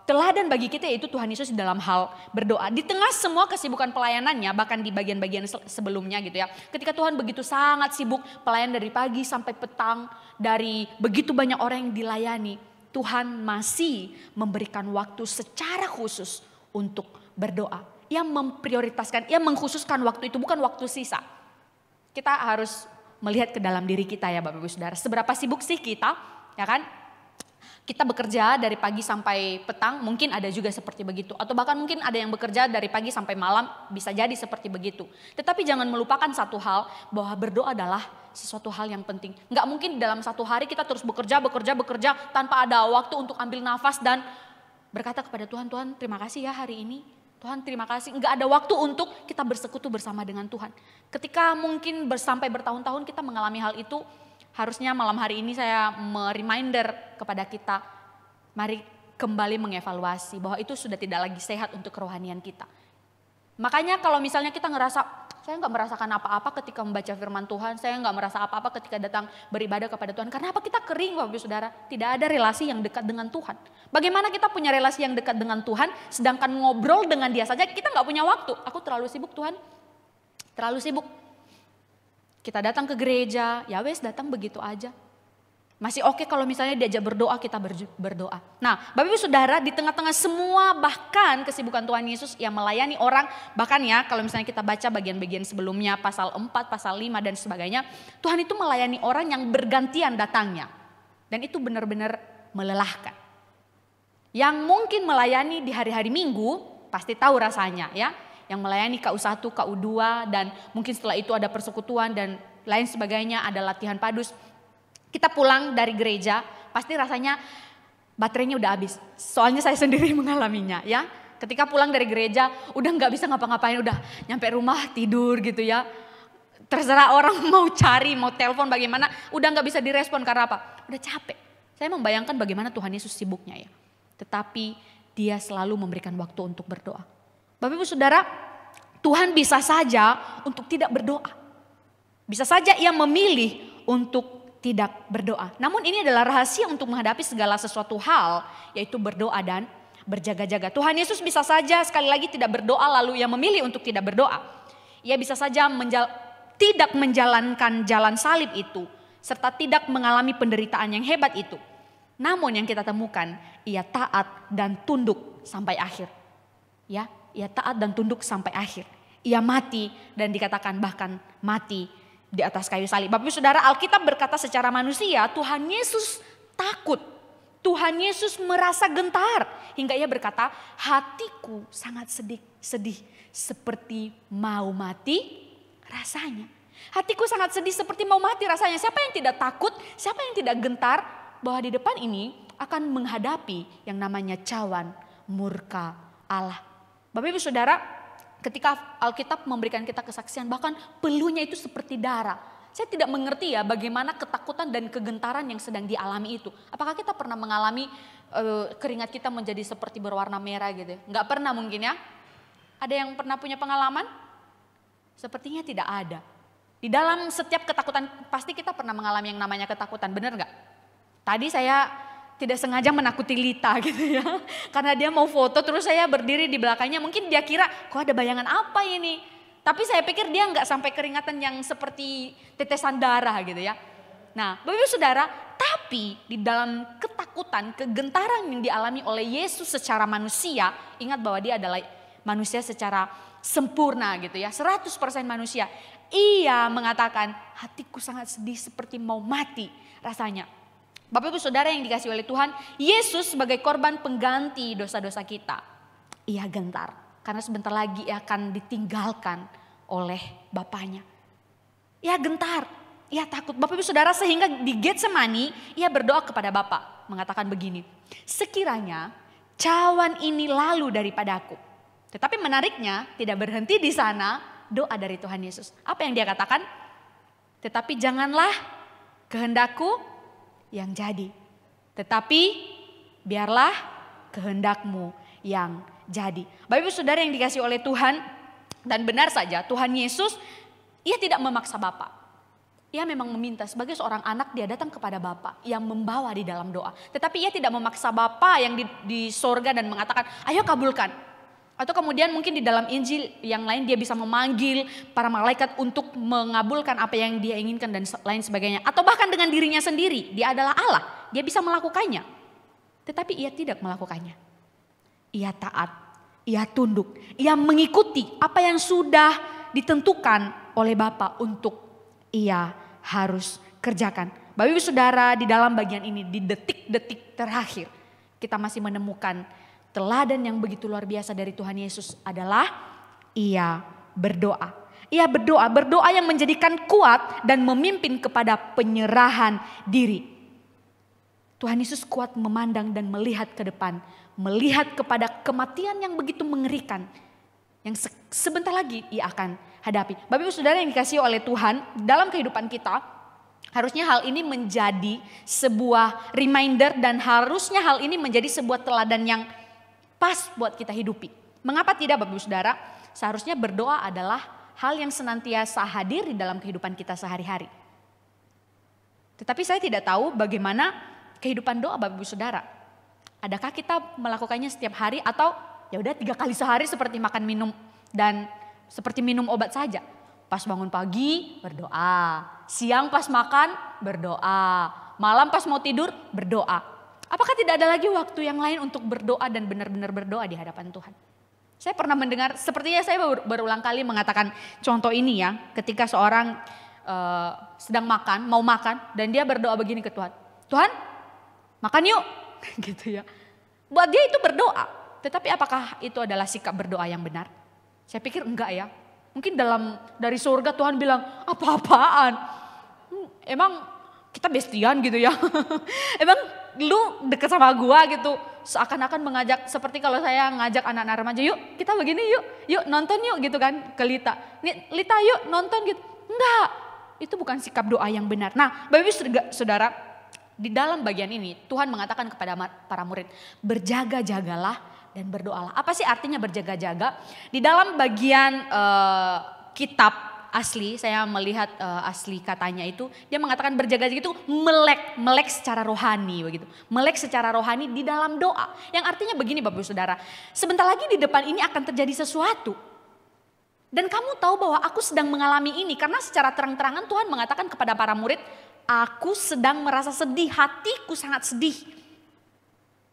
teladan bagi kita yaitu Tuhan Yesus dalam hal berdoa. Di tengah semua kesibukan pelayanannya, bahkan di bagian-bagian sebelumnya gitu ya. Ketika Tuhan begitu sangat sibuk pelayan dari pagi sampai petang, dari begitu banyak orang yang dilayani, Tuhan masih memberikan waktu secara khusus untuk berdoa. Ia memprioritaskan, ia mengkhususkan waktu itu, bukan waktu sisa. Kita harus melihat ke dalam diri kita ya Bapak Ibu Saudara. Seberapa sibuk sih kita, ya kan? Kita bekerja dari pagi sampai petang, mungkin ada juga seperti begitu. Atau bahkan mungkin ada yang bekerja dari pagi sampai malam, bisa jadi seperti begitu. Tetapi jangan melupakan satu hal, bahwa berdoa adalah sesuatu hal yang penting. Nggak mungkin dalam satu hari kita terus bekerja tanpa ada waktu untuk ambil nafas dan berkata kepada Tuhan, Tuhan terima kasih ya hari ini. Tuhan terima kasih, nggak ada waktu untuk kita bersekutu bersama dengan Tuhan. Ketika mungkin sampai bertahun-tahun kita mengalami hal itu, harusnya malam hari ini saya mereminder kepada kita, mari kembali mengevaluasi bahwa itu sudah tidak lagi sehat untuk kerohanian kita. Makanya kalau misalnya kita ngerasa, saya nggak merasakan apa-apa ketika membaca firman Tuhan, saya nggak merasa apa-apa ketika datang beribadah kepada Tuhan. Karena apa? Kita kering Bapak Ibu Saudara, tidak ada relasi yang dekat dengan Tuhan. Bagaimana kita punya relasi yang dekat dengan Tuhan, sedangkan ngobrol dengan dia saja kita nggak punya waktu. Aku terlalu sibuk Tuhan, terlalu sibuk. Kita datang ke gereja, ya wes datang begitu aja. Masih oke kalau misalnya diajak berdoa, kita berdoa. Nah Bapak Ibu Saudara, di tengah-tengah semua bahkan kesibukan Tuhan Yesus yang melayani orang, bahkan ya kalau misalnya kita baca bagian-bagian sebelumnya, pasal 4, pasal 5 dan sebagainya, Tuhan itu melayani orang yang bergantian datangnya. Dan itu benar-benar melelahkan. Yang mungkin melayani di hari-hari Minggu, pasti tahu rasanya ya. Yang melayani KU1, KU2 dan mungkin setelah itu ada persekutuan dan lain sebagainya, ada latihan padus. Kita pulang dari gereja pasti rasanya baterainya udah habis. Soalnya saya sendiri mengalaminya ya. Ketika pulang dari gereja udah nggak bisa ngapa-ngapain, udah nyampe rumah tidur gitu ya. Terserah orang mau cari, mau telepon bagaimana, udah nggak bisa direspon karena apa? Udah capek. Saya membayangkan bagaimana Tuhan Yesus sibuknya ya. Tetapi dia selalu memberikan waktu untuk berdoa. Bapak Ibu Saudara, Tuhan bisa saja untuk tidak berdoa. Bisa saja ia memilih untuk tidak berdoa. Namun ini adalah rahasia untuk menghadapi segala sesuatu hal, yaitu berdoa dan berjaga-jaga. Tuhan Yesus bisa saja sekali lagi tidak berdoa lalu ia memilih untuk tidak berdoa. Ia bisa saja tidak menjalankan jalan salib itu, serta tidak mengalami penderitaan yang hebat itu. Namun yang kita temukan, ia taat dan tunduk sampai akhir. Ya. Ia taat dan tunduk sampai akhir. Ia mati dan dikatakan bahkan mati di atas kayu salib. Bapak Ibu Saudara, Alkitab berkata secara manusia Tuhan Yesus takut. Tuhan Yesus merasa gentar. Hingga ia berkata, hatiku sangat sedih seperti mau mati rasanya. Hatiku sangat sedih seperti mau mati rasanya. Siapa yang tidak takut, siapa yang tidak gentar bahwa di depan ini akan menghadapi yang namanya cawan murka Allah. Bapak Ibu Saudara, ketika Alkitab memberikan kita kesaksian, bahkan peluhnya itu seperti darah. Saya tidak mengerti ya bagaimana ketakutan dan kegentaran yang sedang dialami itu. Apakah kita pernah mengalami keringat kita menjadi seperti berwarna merah gitu? Enggak pernah mungkin ya. Ada yang pernah punya pengalaman? Sepertinya tidak ada. Di dalam setiap ketakutan pasti kita pernah mengalami yang namanya ketakutan, benar nggak? Tadi saya tidak sengaja menakuti Lita gitu ya. Karena dia mau foto terus saya berdiri di belakangnya. Mungkin dia kira kok ada bayangan apa ini. Tapi saya pikir dia nggak sampai keringatan yang seperti tetesan darah gitu ya. Nah Bapak Ibu Saudara, tapi di dalam ketakutan, kegentaran yang dialami oleh Yesus secara manusia. Ingat bahwa dia adalah manusia secara sempurna gitu ya. 100% manusia. Ia mengatakan hatiku sangat sedih seperti mau mati rasanya. Bapak Ibu Saudara yang dikasihi oleh Tuhan, Yesus sebagai korban pengganti dosa-dosa kita, ia gentar karena sebentar lagi ia akan ditinggalkan oleh Bapaknya. Ia gentar, ia takut. Bapak Ibu Saudara, sehingga di Getsemani ia berdoa kepada Bapa mengatakan begini, sekiranya cawan ini lalu daripadaku. Tetapi menariknya tidak berhenti di sana, doa dari Tuhan Yesus. Apa yang dia katakan? Tetapi janganlah kehendakku yang jadi, tetapi biarlah kehendakmu yang jadi. Bapak Ibu Saudara yang dikasihi oleh Tuhan, dan benar saja Tuhan Yesus, ia tidak memaksa Bapa. Ia memang meminta sebagai seorang anak, dia datang kepada Bapa yang membawa di dalam doa. Tetapi ia tidak memaksa Bapa yang di sorga dan mengatakan, ayo kabulkan. Atau kemudian mungkin di dalam Injil yang lain dia bisa memanggil para malaikat untuk mengabulkan apa yang dia inginkan dan lain sebagainya. Atau bahkan dengan dirinya sendiri, dia adalah Allah, dia bisa melakukannya. Tetapi ia tidak melakukannya. Ia taat, ia tunduk, ia mengikuti apa yang sudah ditentukan oleh Bapa untuk ia harus kerjakan. Bapak Ibu Saudara, di dalam bagian ini, di detik-detik terakhir, kita masih menemukan teladan yang begitu luar biasa dari Tuhan Yesus adalah ia berdoa. Ia berdoa yang menjadikan kuat dan memimpin kepada penyerahan diri. Tuhan Yesus kuat memandang dan melihat ke depan, melihat kepada kematian yang begitu mengerikan, yang sebentar lagi ia akan hadapi. Bapak Ibu Saudara yang dikasihi oleh Tuhan, dalam kehidupan kita, harusnya hal ini menjadi sebuah reminder dan harusnya hal ini menjadi sebuah teladan yang pas buat kita hidupi. Mengapa tidak Bapak Ibu Saudara? Seharusnya berdoa adalah hal yang senantiasa hadir di dalam kehidupan kita sehari-hari. Tetapi saya tidak tahu bagaimana kehidupan doa Bapak Ibu Saudara. Adakah kita melakukannya setiap hari atau ya udah 3 kali sehari seperti makan minum dan seperti minum obat saja. Pas bangun pagi berdoa, siang pas makan berdoa, malam pas mau tidur berdoa. Apakah tidak ada lagi waktu yang lain untuk berdoa dan benar-benar berdoa di hadapan Tuhan? Saya pernah mendengar, sepertinya saya berulang kali mengatakan contoh ini ya. Ketika seorang sedang makan, mau makan dan dia berdoa begini ke Tuhan. Tuhan, makan yuk. Gitu ya. Buat dia itu berdoa. Tetapi apakah itu adalah sikap berdoa yang benar? Saya pikir enggak ya. Mungkin dari surga Tuhan bilang, apa-apaan? Emang kita bestian gitu ya. Emang lu deket sama gua gitu. Seakan-akan mengajak, seperti kalau saya ngajak anak-anak remaja, yuk kita begini yuk nonton yuk gitu kan ke Lita. Lita yuk nonton gitu. Enggak, itu bukan sikap doa yang benar. Nah Bapak Ibu Saudara, di dalam bagian ini Tuhan mengatakan kepada para murid, berjaga-jagalah dan berdoalah. Apa sih artinya berjaga-jaga? Di dalam bagian kitab asli, saya melihat asli katanya itu, dia mengatakan berjaga-jaga itu melek secara rohani begitu. Melek secara rohani di dalam doa. Yang artinya begini Bapak Ibu Saudara, sebentar lagi di depan ini akan terjadi sesuatu. Dan kamu tahu bahwa aku sedang mengalami ini karena secara terang-terangan Tuhan mengatakan kepada para murid, aku sedang merasa sedih, hatiku sangat sedih.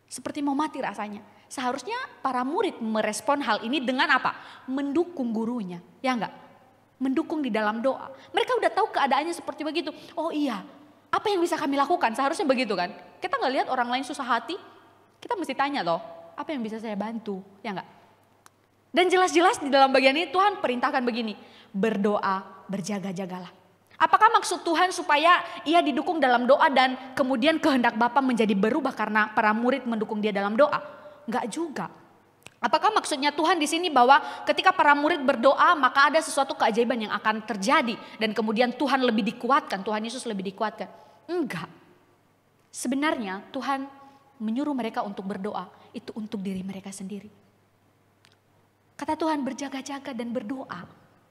Seperti mau mati rasanya. Seharusnya para murid merespon hal ini dengan apa? Mendukung gurunya, ya enggak? Mendukung di dalam doa. Mereka udah tahu keadaannya seperti begitu. Oh iya, apa yang bisa kami lakukan? Seharusnya begitu kan. Kita gak lihat orang lain susah hati, kita mesti tanya loh, apa yang bisa saya bantu? Ya enggak? Dan jelas-jelas di dalam bagian ini Tuhan perintahkan begini, berdoa, berjaga-jagalah. Apakah maksud Tuhan supaya ia didukung dalam doa dan kemudian kehendak Bapa menjadi berubah karena para murid mendukung dia dalam doa? Enggak juga. Apakah maksudnya Tuhan di sini bahwa ketika para murid berdoa maka ada sesuatu keajaiban yang akan terjadi dan kemudian Tuhan lebih dikuatkan, Tuhan Yesus lebih dikuatkan? Enggak. Sebenarnya Tuhan menyuruh mereka untuk berdoa itu untuk diri mereka sendiri. Kata Tuhan berjaga-jaga dan berdoa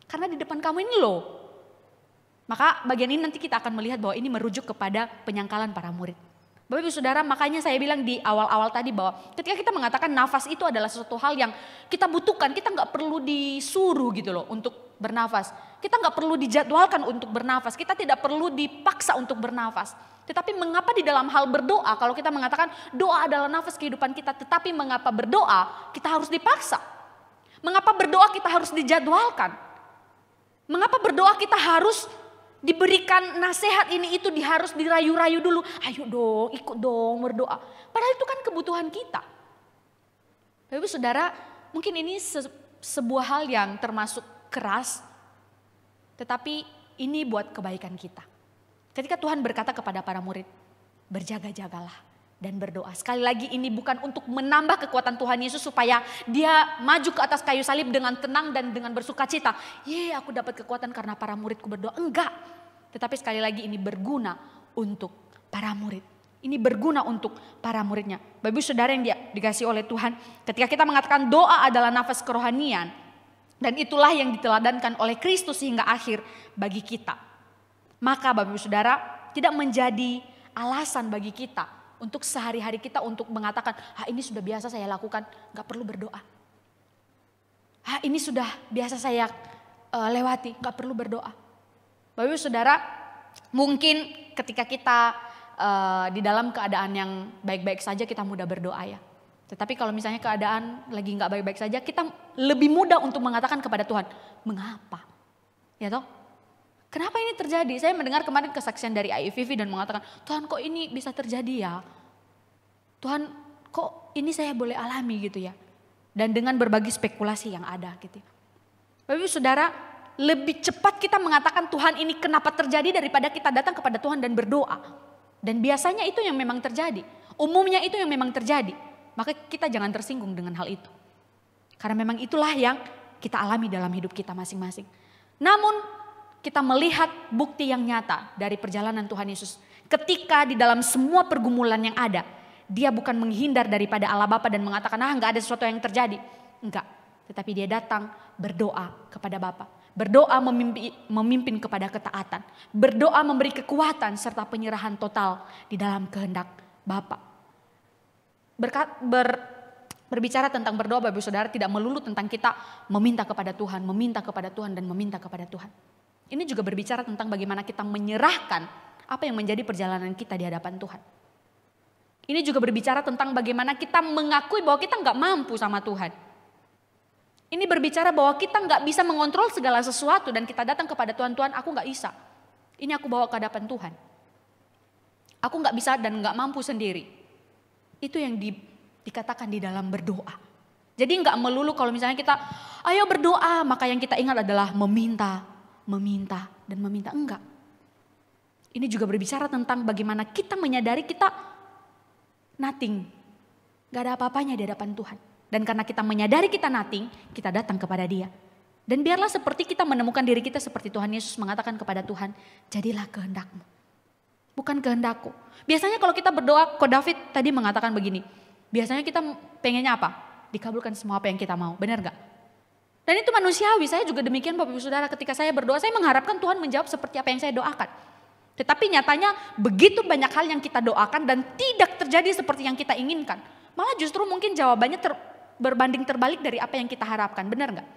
karena di depan kamu ini loh. Maka bagian ini nanti kita akan melihat bahwa ini merujuk kepada penyangkalan para murid. Bapak Ibu Saudara, makanya saya bilang di awal-awal tadi bahwa ketika kita mengatakan nafas itu adalah sesuatu hal yang kita butuhkan, kita nggak perlu disuruh gitu loh untuk bernafas. Kita nggak perlu dijadwalkan untuk bernafas, kita tidak perlu dipaksa untuk bernafas. Tetapi mengapa di dalam hal berdoa, kalau kita mengatakan doa adalah nafas kehidupan kita, tetapi mengapa berdoa kita harus dipaksa? Mengapa berdoa kita harus dijadwalkan? Mengapa berdoa kita harus diberikan nasihat ini itu harus dirayu-rayu dulu. Ayo dong, ikut dong berdoa. Padahal itu kan kebutuhan kita. Bapak Ibu Saudara, mungkin ini sebuah hal yang termasuk keras. Tetapi ini buat kebaikan kita. Ketika Tuhan berkata kepada para murid, berjaga-jagalah dan berdoa. Sekali lagi ini bukan untuk menambah kekuatan Tuhan Yesus supaya dia maju ke atas kayu salib dengan tenang dan dengan bersuka cita. Aku dapat kekuatan karena para muridku berdoa. Enggak. Tetapi sekali lagi ini berguna untuk para murid. Ini berguna untuk para muridnya. Bapak Ibu Saudara yang dikasihi oleh Tuhan. Ketika kita mengatakan doa adalah nafas kerohanian. Dan itulah yang diteladankan oleh Kristus hingga akhir bagi kita. Maka Bapak Ibu Saudara, tidak menjadi alasan bagi kita untuk sehari-hari kita untuk mengatakan, ini sudah biasa saya lakukan, gak perlu berdoa. Ini sudah biasa saya lewati, gak perlu berdoa. Bapak Ibu Saudara, mungkin ketika kita di dalam keadaan yang baik-baik saja kita mudah berdoa ya. Tetapi kalau misalnya keadaan lagi gak baik-baik saja, kita lebih mudah untuk mengatakan kepada Tuhan, mengapa? Ya toh? Kenapa ini terjadi? Saya mendengar kemarin kesaksian dari IFVV dan mengatakan, Tuhan kok ini bisa terjadi ya? Tuhan kok ini saya boleh alami gitu ya? Dan dengan berbagi spekulasi yang ada gitu. Bapak Ibu Saudara, lebih cepat kita mengatakan Tuhan ini kenapa terjadi daripada kita datang kepada Tuhan dan berdoa. Dan biasanya itu yang memang terjadi. Umumnya itu yang memang terjadi. Maka kita jangan tersinggung dengan hal itu. Karena memang itulah yang kita alami dalam hidup kita masing-masing. Namun kita melihat bukti yang nyata dari perjalanan Tuhan Yesus. Ketika di dalam semua pergumulan yang ada, dia bukan menghindar daripada Allah Bapa dan mengatakan, enggak ada sesuatu yang terjadi. Enggak, tetapi dia datang berdoa kepada Bapa. Berdoa memimpin kepada ketaatan. Berdoa memberi kekuatan serta penyerahan total di dalam kehendak Bapa. Berbicara tentang berdoa Bapak Ibu Saudara tidak melulu tentang kita meminta kepada Tuhan, meminta kepada Tuhan dan meminta kepada Tuhan. Ini juga berbicara tentang bagaimana kita menyerahkan apa yang menjadi perjalanan kita di hadapan Tuhan. Ini juga berbicara tentang bagaimana kita mengakui bahwa kita nggak mampu sama Tuhan. Ini berbicara bahwa kita nggak bisa mengontrol segala sesuatu dan kita datang kepada Tuhan, Tuhan aku nggak bisa. Ini aku bawa ke hadapan Tuhan. Aku nggak bisa dan nggak mampu sendiri. Itu yang dikatakan di dalam berdoa. Jadi nggak melulu kalau misalnya kita ayo berdoa, maka yang kita ingat adalah meminta dan meminta. Enggak. Ini juga berbicara tentang bagaimana kita menyadari kita nothing. Gak ada apa-apanya di hadapan Tuhan. Dan karena kita menyadari kita nothing, kita datang kepada Dia. Dan biarlah seperti kita menemukan diri kita seperti Tuhan Yesus mengatakan kepada Tuhan, jadilah kehendak-Mu, bukan kehendak-Ku. Biasanya kalau kita berdoa, kok David tadi mengatakan begini, biasanya kita pengennya apa? Dikabulkan semua apa yang kita mau, benar gak? Dan itu manusiawi, saya juga demikian Bapak Ibu Saudara, ketika saya berdoa saya mengharapkan Tuhan menjawab seperti apa yang saya doakan. Tetapi nyatanya begitu banyak hal yang kita doakan dan tidak terjadi seperti yang kita inginkan. Malah justru mungkin jawabannya berbanding terbalik dari apa yang kita harapkan, benar gak?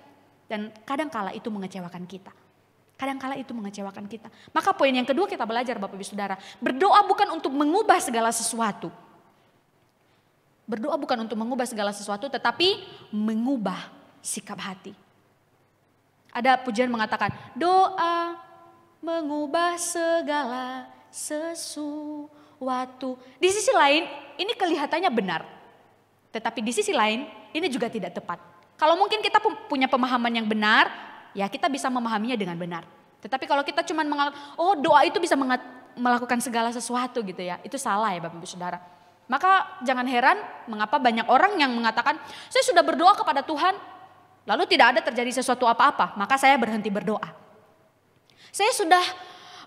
Dan kadangkala itu mengecewakan kita. Kadangkala itu mengecewakan kita. Maka poin yang kedua kita belajar Bapak Ibu Saudara, berdoa bukan untuk mengubah segala sesuatu. Berdoa bukan untuk mengubah segala sesuatu tetapi mengubah sikap hati. Ada pujian mengatakan doa mengubah segala sesuatu. Di sisi lain ini kelihatannya benar. Tetapi di sisi lain ini juga tidak tepat. Kalau mungkin kita punya pemahaman yang benar, ya kita bisa memahaminya dengan benar. Tetapi kalau kita cuma mengatakan, doa itu bisa melakukan segala sesuatu gitu ya. Itu salah ya Bapak Ibu Saudara. Maka jangan heran mengapa banyak orang yang mengatakan, saya sudah berdoa kepada Tuhan, lalu tidak ada terjadi sesuatu apa-apa, maka saya berhenti berdoa. Saya sudah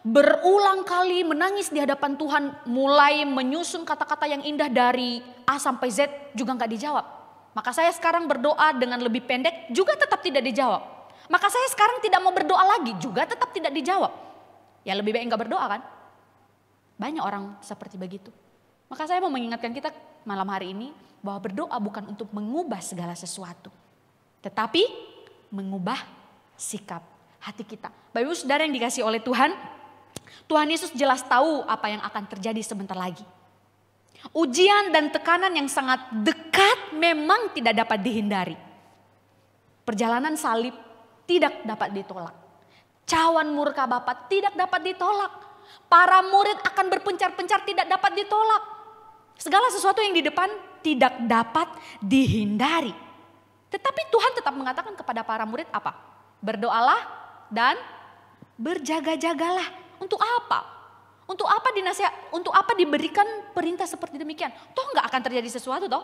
berulang kali menangis di hadapan Tuhan, mulai menyusun kata-kata yang indah dari A sampai Z juga gak dijawab. Maka saya sekarang berdoa dengan lebih pendek juga tetap tidak dijawab. Maka saya sekarang tidak mau berdoa lagi juga tetap tidak dijawab. Ya lebih baik gak berdoa kan? Banyak orang seperti begitu. Maka saya mau mengingatkan kita malam hari ini bahwa berdoa bukan untuk mengubah segala sesuatu. Tetapi mengubah sikap hati kita. Bapak Ibu Saudara yang dikasihi oleh Tuhan, Tuhan Yesus jelas tahu apa yang akan terjadi sebentar lagi. Ujian dan tekanan yang sangat dekat memang tidak dapat dihindari. Perjalanan salib tidak dapat ditolak. Cawan murka Bapa tidak dapat ditolak. Para murid akan berpencar-pencar tidak dapat ditolak. Segala sesuatu yang di depan tidak dapat dihindari. Tetapi Tuhan tetap mengatakan kepada para murid apa? Berdoalah dan berjaga-jagalah. Untuk apa? Untuk apa dinasihat? Untuk apa diberikan perintah seperti demikian? Toh nggak akan terjadi sesuatu toh?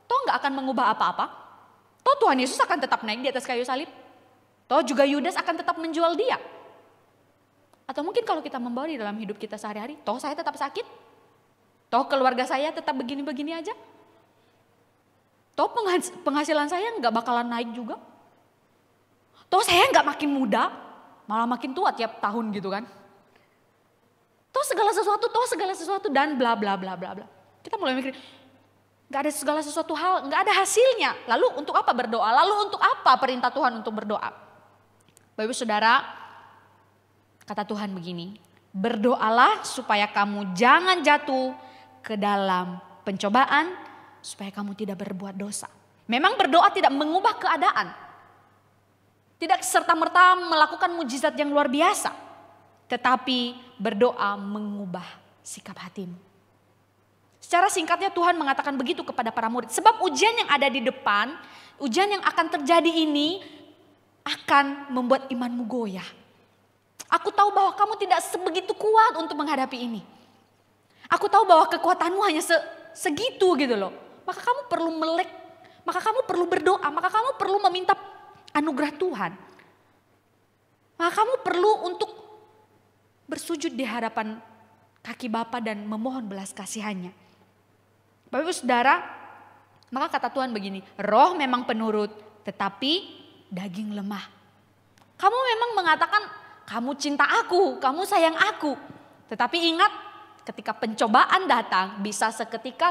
Toh nggak akan mengubah apa-apa? Toh Tuhan Yesus akan tetap naik di atas kayu salib? Toh juga Yudas akan tetap menjual Dia? Atau mungkin kalau kita membawa di dalam hidup kita sehari-hari, toh saya tetap sakit? Toh keluarga saya tetap begini-begini aja? Toh penghasilan saya nggak bakalan naik juga. Toh saya nggak makin muda, malah makin tua tiap tahun gitu kan. toh segala sesuatu dan bla bla bla bla bla. Kita mulai mikir, gak ada segala sesuatu hal, gak ada hasilnya. Lalu untuk apa berdoa? Lalu untuk apa perintah Tuhan untuk berdoa? Bapak Ibu Saudara, kata Tuhan begini, berdoalah supaya kamu jangan jatuh ke dalam pencobaan, supaya kamu tidak berbuat dosa. Memang berdoa tidak mengubah keadaan. Tidak serta-merta melakukan mujizat yang luar biasa. Tetapi berdoa mengubah sikap hatimu. Secara singkatnya Tuhan mengatakan begitu kepada para murid. Sebab ujian yang ada di depan, ujian yang akan terjadi ini akan membuat imanmu goyah. Aku tahu bahwa kamu tidak sebegitu kuat untuk menghadapi ini. Aku tahu bahwa kekuatanmu hanya segitu gitu loh. Maka kamu perlu melek, maka kamu perlu berdoa, maka kamu perlu meminta anugerah Tuhan. Maka kamu perlu untuk bersujud di hadapan kaki Bapa dan memohon belas kasihannya. Bapak Ibu Saudara, maka kata Tuhan begini, roh memang penurut tetapi daging lemah. Kamu memang mengatakan kamu cinta aku, kamu sayang aku. Tetapi ingat, ketika pencobaan datang bisa seketika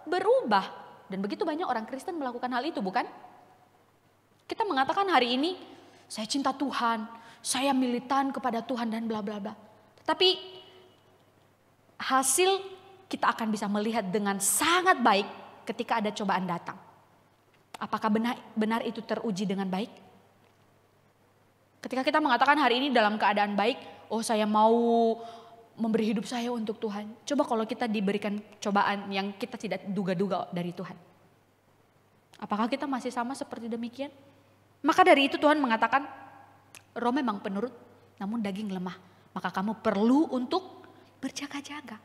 berubah. Dan begitu banyak orang Kristen melakukan hal itu, bukan? Kita mengatakan hari ini, saya cinta Tuhan, saya militan kepada Tuhan dan bla bla bla. Tetapi hasil kita akan bisa melihat dengan sangat baik ketika ada cobaan datang. Apakah benar itu teruji dengan baik? Ketika kita mengatakan hari ini dalam keadaan baik, oh saya mau memberi hidup saya untuk Tuhan. Coba kalau kita diberikan cobaan yang kita tidak duga-duga dari Tuhan. Apakah kita masih sama seperti demikian? Maka dari itu Tuhan mengatakan, roh memang penurut namun daging lemah. Maka kamu perlu untuk berjaga-jaga.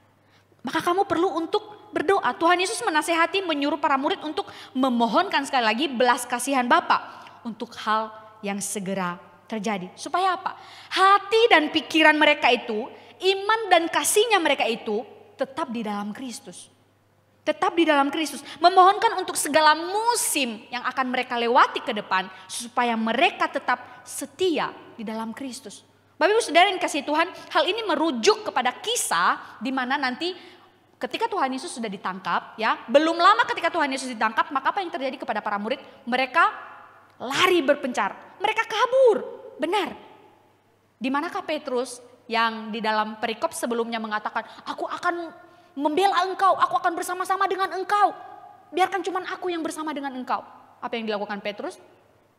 Maka kamu perlu untuk berdoa. Tuhan Yesus menasehati, menyuruh para murid untuk memohonkan sekali lagi belas kasihan Bapa untuk hal yang segera terjadi. Supaya apa? Hati dan pikiran mereka itu, iman dan kasihnya mereka itu tetap di dalam Kristus. Tetap di dalam Kristus. Memohonkan untuk segala musim yang akan mereka lewati ke depan. Supaya mereka tetap setia di dalam Kristus. Bapak Ibu Saudara yang kasih Tuhan, hal ini merujuk kepada kisah di mana nanti ketika Tuhan Yesus sudah ditangkap, ya, belum lama ketika Tuhan Yesus ditangkap, maka apa yang terjadi kepada para murid? Mereka lari berpencar, mereka kabur, benar. Di manakah Petrus yang di dalam perikop sebelumnya mengatakan, aku akan membela engkau, aku akan bersama-sama dengan engkau. Biarkan cuma aku yang bersama dengan engkau. Apa yang dilakukan Petrus?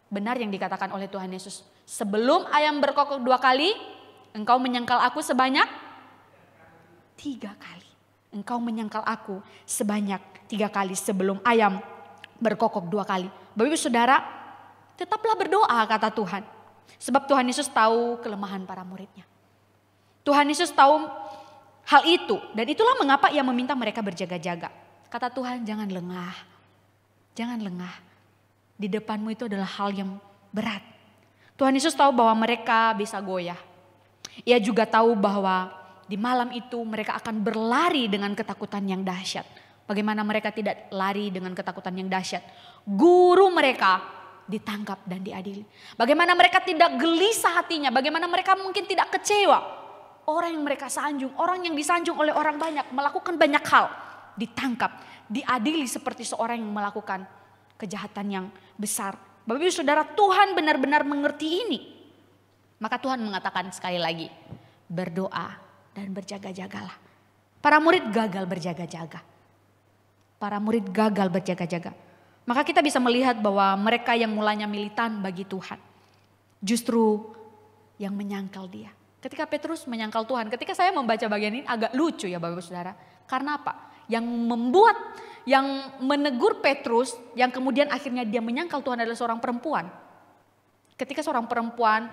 Benar yang dikatakan oleh Tuhan Yesus. Sebelum ayam berkokok 2 kali, engkau menyangkal aku sebanyak 3 kali. Engkau menyangkal aku sebanyak 3 kali sebelum ayam berkokok 2 kali. Bapak Ibu Saudara, tetaplah berdoa kata Tuhan. Sebab Tuhan Yesus tahu kelemahan para muridnya. Tuhan Yesus tahu hal itu. Dan itulah mengapa ia meminta mereka berjaga-jaga. Kata Tuhan, jangan lengah. Jangan lengah. Di depanmu itu adalah hal yang berat. Tuhan Yesus tahu bahwa mereka bisa goyah. Ia juga tahu bahwa di malam itu mereka akan berlari dengan ketakutan yang dahsyat. Bagaimana mereka tidak lari dengan ketakutan yang dahsyat? Guru mereka ditangkap dan diadili. Bagaimana mereka tidak gelisah hatinya? Bagaimana mereka mungkin tidak kecewa? Orang yang mereka sanjung, orang yang disanjung oleh orang banyak, melakukan banyak hal, ditangkap, diadili seperti seorang yang melakukan kejahatan yang besar. Bapak Ibu Saudara, Tuhan benar-benar mengerti ini. Maka Tuhan mengatakan sekali lagi, berdoa dan berjaga-jagalah. Para murid gagal berjaga-jaga. Para murid gagal berjaga-jaga. Maka kita bisa melihat bahwa mereka yang mulanya militan bagi Tuhan, justru yang menyangkal dia. Ketika Petrus menyangkal Tuhan, ketika saya membaca bagian ini agak lucu ya Bapak Ibu Saudara. Karena apa? Yang menegur Petrus, yang kemudian akhirnya dia menyangkal Tuhan adalah seorang perempuan. Ketika seorang perempuan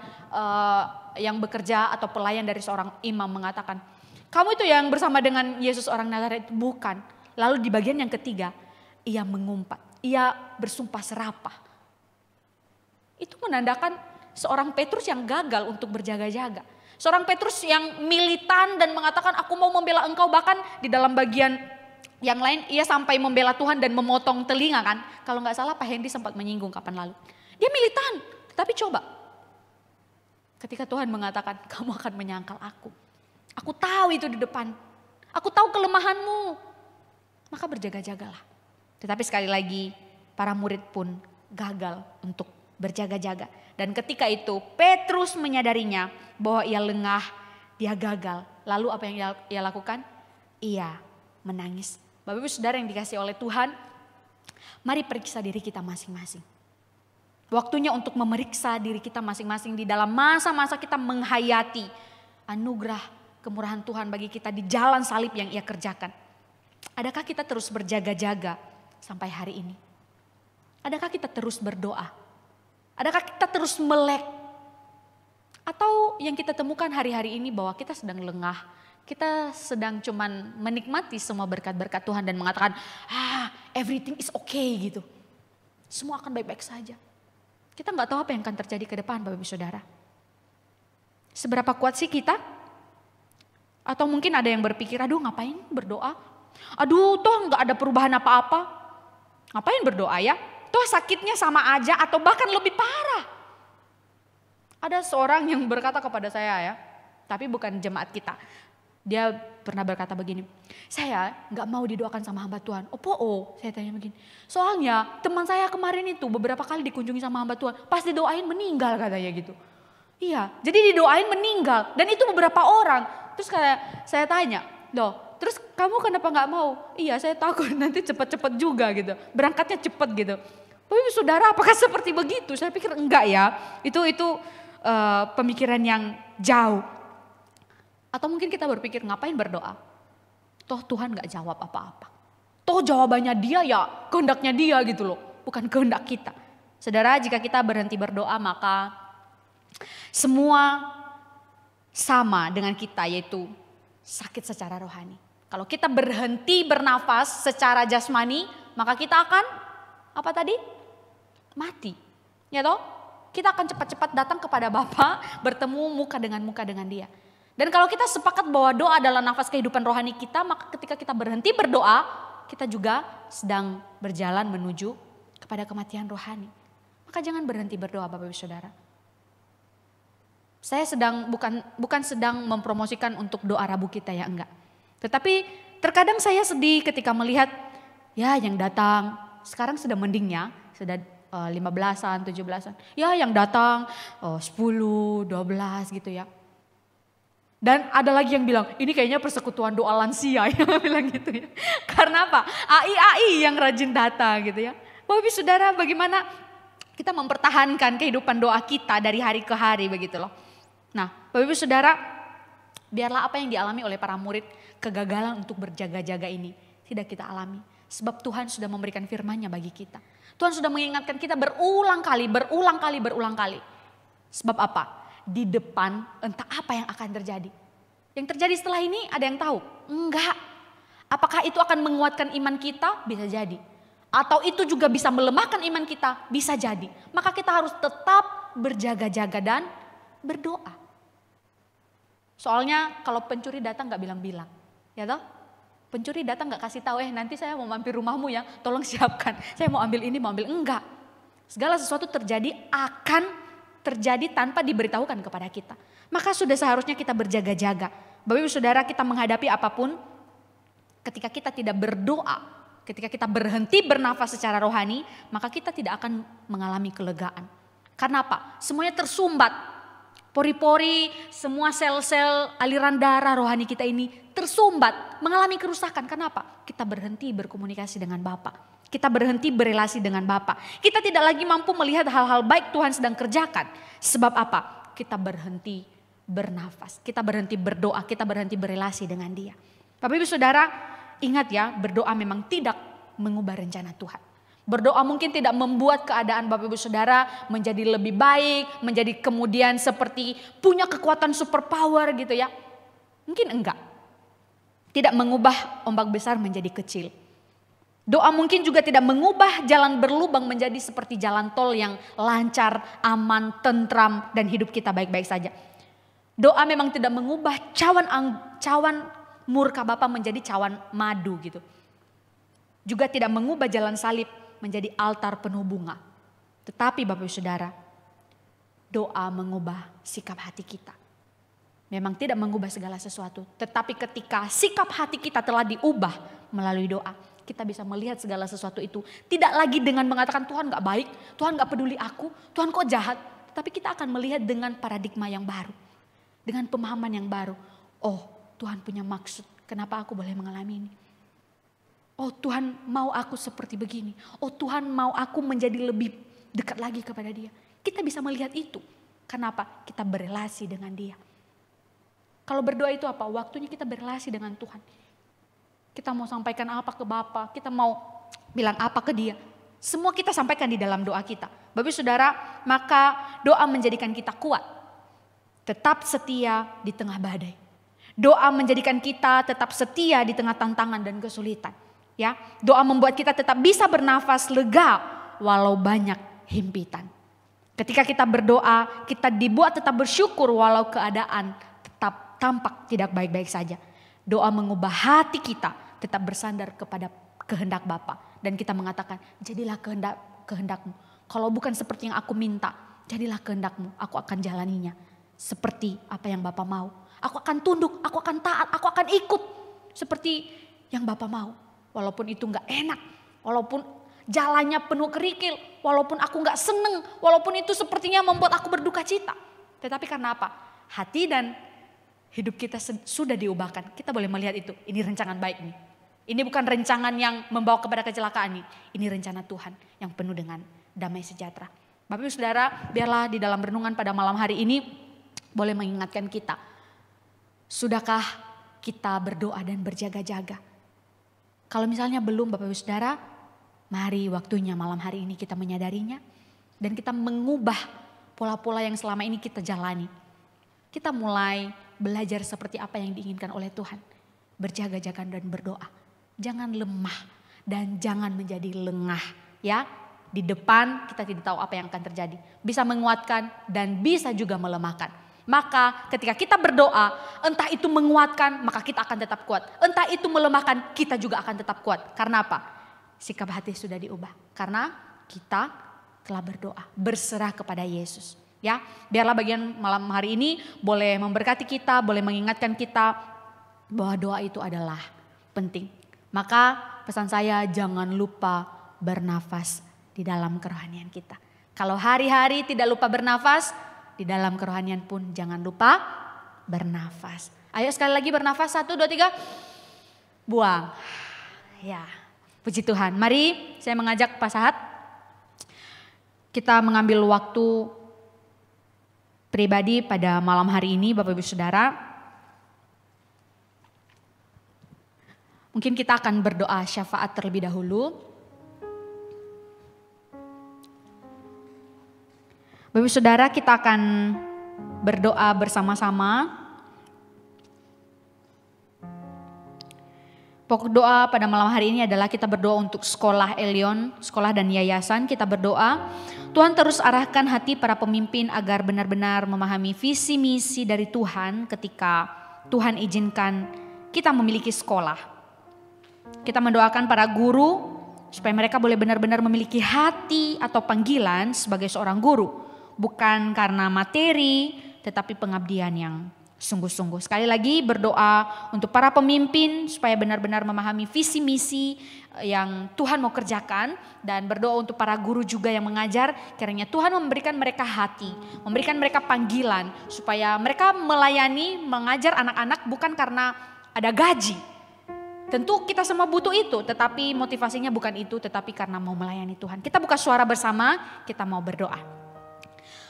yang bekerja atau pelayan dari seorang imam mengatakan, kamu itu yang bersama dengan Yesus orang Nazaret, bukan. Lalu di bagian yang ketiga, ia mengumpat, ia bersumpah serapah. Itu menandakan seorang Petrus yang gagal untuk berjaga-jaga. Seorang Petrus yang militan dan mengatakan aku mau membela engkau, bahkan di dalam bagian yang lain ia sampai membela Tuhan dan memotong telinga kan. Kalau nggak salah Pak Hendy sempat menyinggung kapan lalu. Dia militan, tapi coba. Ketika Tuhan mengatakan kamu akan menyangkal aku. Aku tahu itu di depan. Aku tahu kelemahanmu. Maka berjaga-jagalah. Tetapi sekali lagi para murid pun gagal untuk berjaga-jaga. Dan ketika itu Petrus menyadarinya bahwa ia lengah, dia gagal. Lalu apa yang ia lakukan? Ia menangis. Bapak Ibu Saudara yang dikasihi oleh Tuhan, mari periksa diri kita masing-masing. Waktunya untuk memeriksa diri kita masing-masing di dalam masa-masa kita menghayati anugerah kemurahan Tuhan bagi kita di jalan salib yang ia kerjakan. Adakah kita terus berjaga-jaga sampai hari ini? Adakah kita terus berdoa? Adakah kita terus melek? Atau yang kita temukan hari-hari ini bahwa kita sedang lengah, kita sedang cuman menikmati semua berkat-berkat Tuhan dan mengatakan, everything is okay gitu. Semua akan baik-baik saja. Kita nggak tahu apa yang akan terjadi ke depan Bapak Ibu Saudara. Seberapa kuat sih kita? Atau mungkin ada yang berpikir, aduh ngapain berdoa? Aduh toh nggak ada perubahan apa-apa. Ngapain berdoa ya? Toh sakitnya sama aja atau bahkan lebih parah. Ada seorang yang berkata kepada saya ya, tapi bukan jemaat kita. Dia pernah berkata begini, saya gak mau didoakan sama hamba Tuhan. Saya tanya begini. Soalnya teman saya kemarin itu beberapa kali dikunjungi sama hamba Tuhan. Pas didoain meninggal katanya gitu. Iya, jadi didoain meninggal. Dan itu beberapa orang. Terus saya tanya, loh terus kamu kenapa gak mau? Iya saya takut nanti cepet-cepet juga gitu. Berangkatnya cepet gitu. Tapi saudara apakah seperti begitu? Saya pikir enggak ya. Itu pemikiran yang jauh. Atau mungkin kita berpikir ngapain berdoa? Toh Tuhan gak jawab apa-apa. Toh jawabannya dia ya kehendaknya dia gitu loh. Bukan kehendak kita. Saudara jika kita berhenti berdoa maka semua sama dengan kita yaitu sakit secara rohani. Kalau kita berhenti bernafas secara jasmani maka kita akan apa tadi? Mati. Ya toh? Kita akan cepat-cepat datang kepada Bapa bertemu muka dengan dia. Dan kalau kita sepakat bahwa doa adalah nafas kehidupan rohani kita, maka ketika kita berhenti berdoa, kita juga sedang berjalan menuju kepada kematian rohani. Maka jangan berhenti berdoa Bapak Ibu Saudara. Saya bukan sedang mempromosikan untuk doa Rabu kita ya, enggak. Tetapi terkadang saya sedih ketika melihat ya yang datang, sekarang sudah mendingnya, sudah 15-an, 17-an. Ya yang datang 10, 12 gitu ya. Dan ada lagi yang bilang, ini kayaknya persekutuan doa lansia ya, bilang gitu ya. Karena apa? AI yang rajin data gitu ya. Bapak Ibu Saudara bagaimana kita mempertahankan kehidupan doa kita dari hari ke hari begitu loh. Nah Bapak Ibu Saudara, biarlah apa yang dialami oleh para murid, kegagalan untuk berjaga-jaga ini tidak kita alami. Sebab Tuhan sudah memberikan firman-Nya bagi kita. Tuhan sudah mengingatkan kita berulang kali. Sebab apa? Di depan entah apa yang akan terjadi. Yang terjadi setelah ini ada yang tahu? Enggak. Apakah itu akan menguatkan iman kita? Bisa jadi. Atau itu juga bisa melemahkan iman kita? Bisa jadi. Maka kita harus tetap berjaga-jaga dan berdoa. Soalnya kalau pencuri datang gak bilang-bilang. Ya toh? Pencuri datang gak kasih tahu, nanti saya mau mampir rumahmu ya, tolong siapkan. Saya mau ambil ini, mau ambil. Enggak. Segala sesuatu terjadi akan terjadi tanpa diberitahukan kepada kita. Maka sudah seharusnya kita berjaga-jaga. Bapak Ibu Saudara, kita menghadapi apapun, ketika kita tidak berdoa, ketika kita berhenti bernafas secara rohani, maka kita tidak akan mengalami kelegaan. Karena apa? Semuanya tersumbat. Pori-pori, semua sel-sel aliran darah rohani kita ini tersumbat, mengalami kerusakan. Kenapa? Kita berhenti berkomunikasi dengan Bapa. Kita berhenti berelasi dengan Bapa. Kita tidak lagi mampu melihat hal-hal baik Tuhan sedang kerjakan. Sebab apa? Kita berhenti bernafas. Kita berhenti berdoa. Kita berhenti berelasi dengan Dia. Bapak Ibu Saudara, ingat ya, berdoa memang tidak mengubah rencana Tuhan. Berdoa mungkin tidak membuat keadaan Bapak Ibu Saudara menjadi lebih baik. Menjadi kemudian seperti punya kekuatan superpower gitu ya. Mungkin enggak. Tidak mengubah ombak besar menjadi kecil. Doa mungkin juga tidak mengubah jalan berlubang menjadi seperti jalan tol yang lancar, aman, tentram, dan hidup kita baik-baik saja. Doa memang tidak mengubah cawan murka Bapa menjadi cawan madu gitu. Juga tidak mengubah jalan salib menjadi altar penuh bunga. Tetapi Bapak Ibu Saudara, doa mengubah sikap hati kita. memang tidak mengubah segala sesuatu. Tetapi ketika sikap hati kita telah diubah melalui doa, kita bisa melihat segala sesuatu itu. Tidak lagi dengan mengatakan Tuhan gak baik, Tuhan gak peduli aku, Tuhan kok jahat. Tapi kita akan melihat dengan paradigma yang baru. Dengan pemahaman yang baru. Oh, Tuhan punya maksud, kenapa aku boleh mengalami ini. Oh, Tuhan mau aku seperti begini. Oh, Tuhan mau aku menjadi lebih dekat lagi kepada Dia. Kita bisa melihat itu. Kenapa? Kita berelasi dengan Dia. Kalau berdoa itu apa? Waktunya kita berelasi dengan Tuhan. Kita mau sampaikan apa ke Bapa, kita mau bilang apa ke Dia. Semua kita sampaikan di dalam doa kita. Bapak Saudara, maka doa menjadikan kita kuat. Tetap setia di tengah badai. Doa menjadikan kita tetap setia di tengah tantangan dan kesulitan. Ya, doa membuat kita tetap bisa bernafas lega walau banyak himpitan. Ketika kita berdoa, kita dibuat tetap bersyukur walau keadaan tetap tampak tidak baik-baik saja. Doa mengubah hati kita tetap bersandar kepada kehendak Bapa. Dan kita mengatakan, jadilah kehendakmu. Kalau bukan seperti yang aku minta, jadilah kehendakmu. Aku akan jalaninya seperti apa yang Bapa mau. Aku akan tunduk, aku akan taat, aku akan ikut seperti yang Bapa mau. Walaupun itu gak enak, walaupun jalannya penuh kerikil, walaupun aku gak seneng, walaupun itu sepertinya membuat aku berduka cita. Tetapi karena apa? Hati dan hidup kita sudah diubahkan. Kita boleh melihat itu. Ini rancangan baik nih. Ini bukan rancangan yang membawa kepada kecelakaan nih. Ini rencana Tuhan yang penuh dengan damai sejahtera. Bapak Ibu Saudara, biarlah di dalam renungan pada malam hari ini boleh mengingatkan kita. Sudahkah kita berdoa dan berjaga-jaga? Kalau misalnya belum Bapak Ibu Saudara, mari waktunya malam hari ini kita menyadarinya. Dan kita mengubah pola-pola yang selama ini kita jalani. Kita mulai belajar seperti apa yang diinginkan oleh Tuhan. Berjaga-jaga dan berdoa. Jangan lemah dan jangan menjadi lengah. Ya, di depan kita tidak tahu apa yang akan terjadi. Bisa menguatkan dan bisa juga melemahkan. Maka ketika kita berdoa, entah itu menguatkan maka kita akan tetap kuat. Entah itu melemahkan, kita juga akan tetap kuat. Karena apa? Sikap hati sudah diubah. Karena kita telah berdoa, berserah kepada Yesus. Ya, biarlah bagian malam hari ini boleh memberkati kita, boleh mengingatkan kita bahwa doa itu adalah penting. Maka pesan saya, jangan lupa bernafas di dalam kerohanian kita. Kalau hari-hari tidak lupa bernafas, di dalam kerohanian pun jangan lupa bernafas. Ayo sekali lagi bernafas, 1, 2, 3, buang. Ya, puji Tuhan. Mari saya mengajak Pak Sahat, kita mengambil waktu pribadi pada malam hari ini Bapak Ibu Saudara. Mungkin kita akan berdoa syafaat terlebih dahulu. Bapak Ibu Saudara, kita akan berdoa bersama-sama. Pokok doa pada malam hari ini adalah kita berdoa untuk sekolah Elion, sekolah dan yayasan. Kita berdoa, Tuhan terus arahkan hati para pemimpin agar benar-benar memahami visi misi dari Tuhan ketika Tuhan izinkan kita memiliki sekolah. Kita mendoakan para guru supaya mereka boleh benar-benar memiliki hati atau panggilan sebagai seorang guru. Bukan karena materi, tetapi pengabdian yang sungguh-sungguh. Sekali lagi berdoa untuk para pemimpin supaya benar-benar memahami visi misi yang Tuhan mau kerjakan. Dan berdoa untuk para guru juga yang mengajar. Kiranya Tuhan memberikan mereka hati, memberikan mereka panggilan. Supaya mereka melayani, mengajar anak-anak bukan karena ada gaji. Tentu kita semua butuh itu, tetapi motivasinya bukan itu, tetapi karena mau melayani Tuhan. Kita buka suara bersama, kita mau berdoa.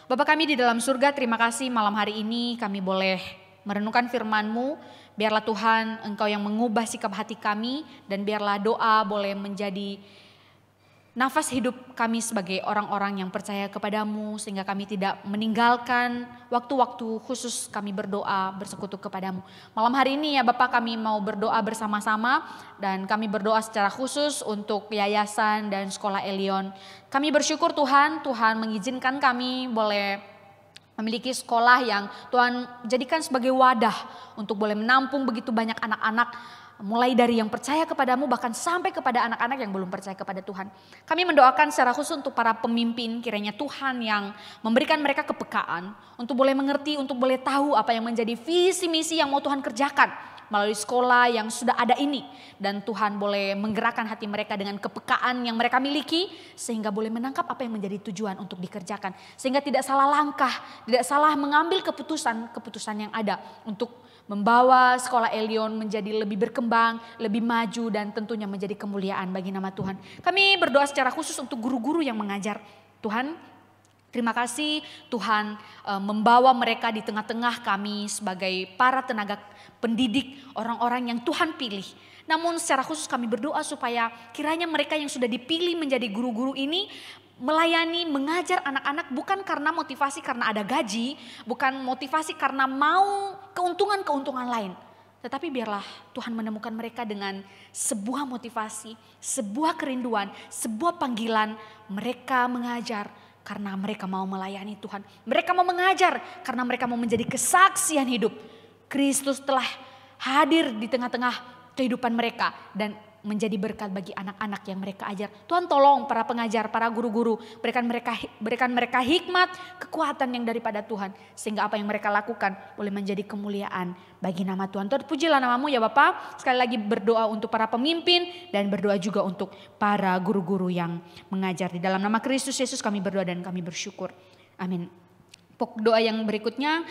Bapa kami di dalam surga, terima kasih malam hari ini kami boleh merenungkan firman-Mu. Biarlah Tuhan Engkau yang mengubah sikap hati kami, dan biarlah doa boleh menjadi nafas hidup kami sebagai orang-orang yang percaya kepadamu, sehingga kami tidak meninggalkan waktu-waktu khusus kami berdoa bersekutu kepadamu. Malam hari ini ya Bapak, kami mau berdoa bersama-sama, dan kami berdoa secara khusus untuk yayasan dan sekolah Elion. Kami bersyukur Tuhan mengizinkan kami boleh memiliki sekolah yang Tuhan jadikan sebagai wadah untuk boleh menampung begitu banyak anak-anak mulai dari yang percaya kepadamu bahkan sampai kepada anak-anak yang belum percaya kepada Tuhan. Kami mendoakan secara khusus untuk para pemimpin, kiranya Tuhan yang memberikan mereka kepekaan untuk boleh mengerti, untuk boleh tahu apa yang menjadi visi misi yang mau Tuhan kerjakan melalui sekolah yang sudah ada ini. Dan Tuhan boleh menggerakkan hati mereka dengan kepekaan yang mereka miliki sehingga boleh menangkap apa yang menjadi tujuan untuk dikerjakan. Sehingga tidak salah langkah, tidak salah mengambil keputusan yang ada untuk membawa sekolah Elion menjadi lebih berkembang, lebih maju dan tentunya menjadi kemuliaan bagi nama Tuhan. Kami berdoa secara khusus untuk guru-guru yang mengajar. Tuhan, terima kasih Tuhan membawa mereka di tengah-tengah kami sebagai para tenaga pendidik, orang-orang yang Tuhan pilih. Namun secara khusus kami berdoa supaya kiranya mereka yang sudah dipilih menjadi guru-guru ini melayani, mengajar anak-anak bukan karena motivasi karena ada gaji, bukan motivasi karena mau keuntungan-keuntungan lain. Tetapi biarlah Tuhan menemukan mereka dengan sebuah motivasi, sebuah kerinduan, sebuah panggilan. Mereka mengajar karena mereka mau melayani Tuhan. Mereka mau mengajar karena mereka mau menjadi kesaksian hidup. Kristus telah hadir di tengah-tengah kehidupan mereka dan menjadi berkat bagi anak-anak yang mereka ajar. Tuhan tolong para pengajar, para guru-guru, berikan mereka hikmat, kekuatan yang daripada Tuhan. Sehingga apa yang mereka lakukan boleh menjadi kemuliaan bagi nama Tuhan. Tuhan pujilah namamu ya Bapa. Sekali lagi berdoa untuk para pemimpin dan berdoa juga untuk para guru-guru yang mengajar. Di dalam nama Kristus Yesus kami berdoa dan kami bersyukur. Amin. Pokok doa yang berikutnya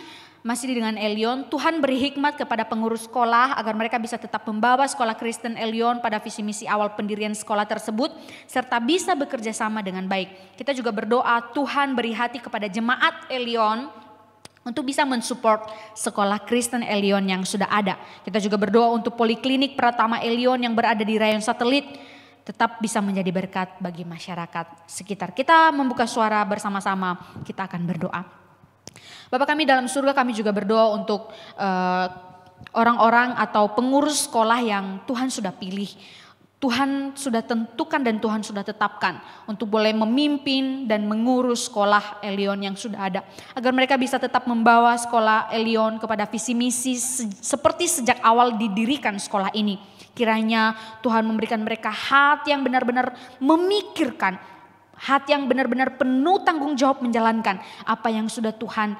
masih dengan Elion, Tuhan beri hikmat kepada pengurus sekolah agar mereka bisa tetap membawa sekolah Kristen Elion pada visi misi awal pendirian sekolah tersebut serta bisa bekerja sama dengan baik. Kita juga berdoa Tuhan beri hati kepada jemaat Elion untuk bisa mensupport sekolah Kristen Elion yang sudah ada. Kita juga berdoa untuk Poliklinik Pratama Elion yang berada di Rayon Satelit tetap bisa menjadi berkat bagi masyarakat sekitar. Kita membuka suara bersama-sama, kita akan berdoa. Bapa kami dalam surga, kami juga berdoa untuk orang-orang atau pengurus sekolah yang Tuhan sudah pilih. Tuhan sudah tentukan dan Tuhan sudah tetapkan untuk boleh memimpin dan mengurus sekolah Elion yang sudah ada. Agar mereka bisa tetap membawa sekolah Elion kepada visi misi seperti sejak awal didirikan sekolah ini. Kiranya Tuhan memberikan mereka hati yang benar-benar memikirkan, hati yang benar-benar penuh tanggung jawab menjalankan apa yang sudah Tuhan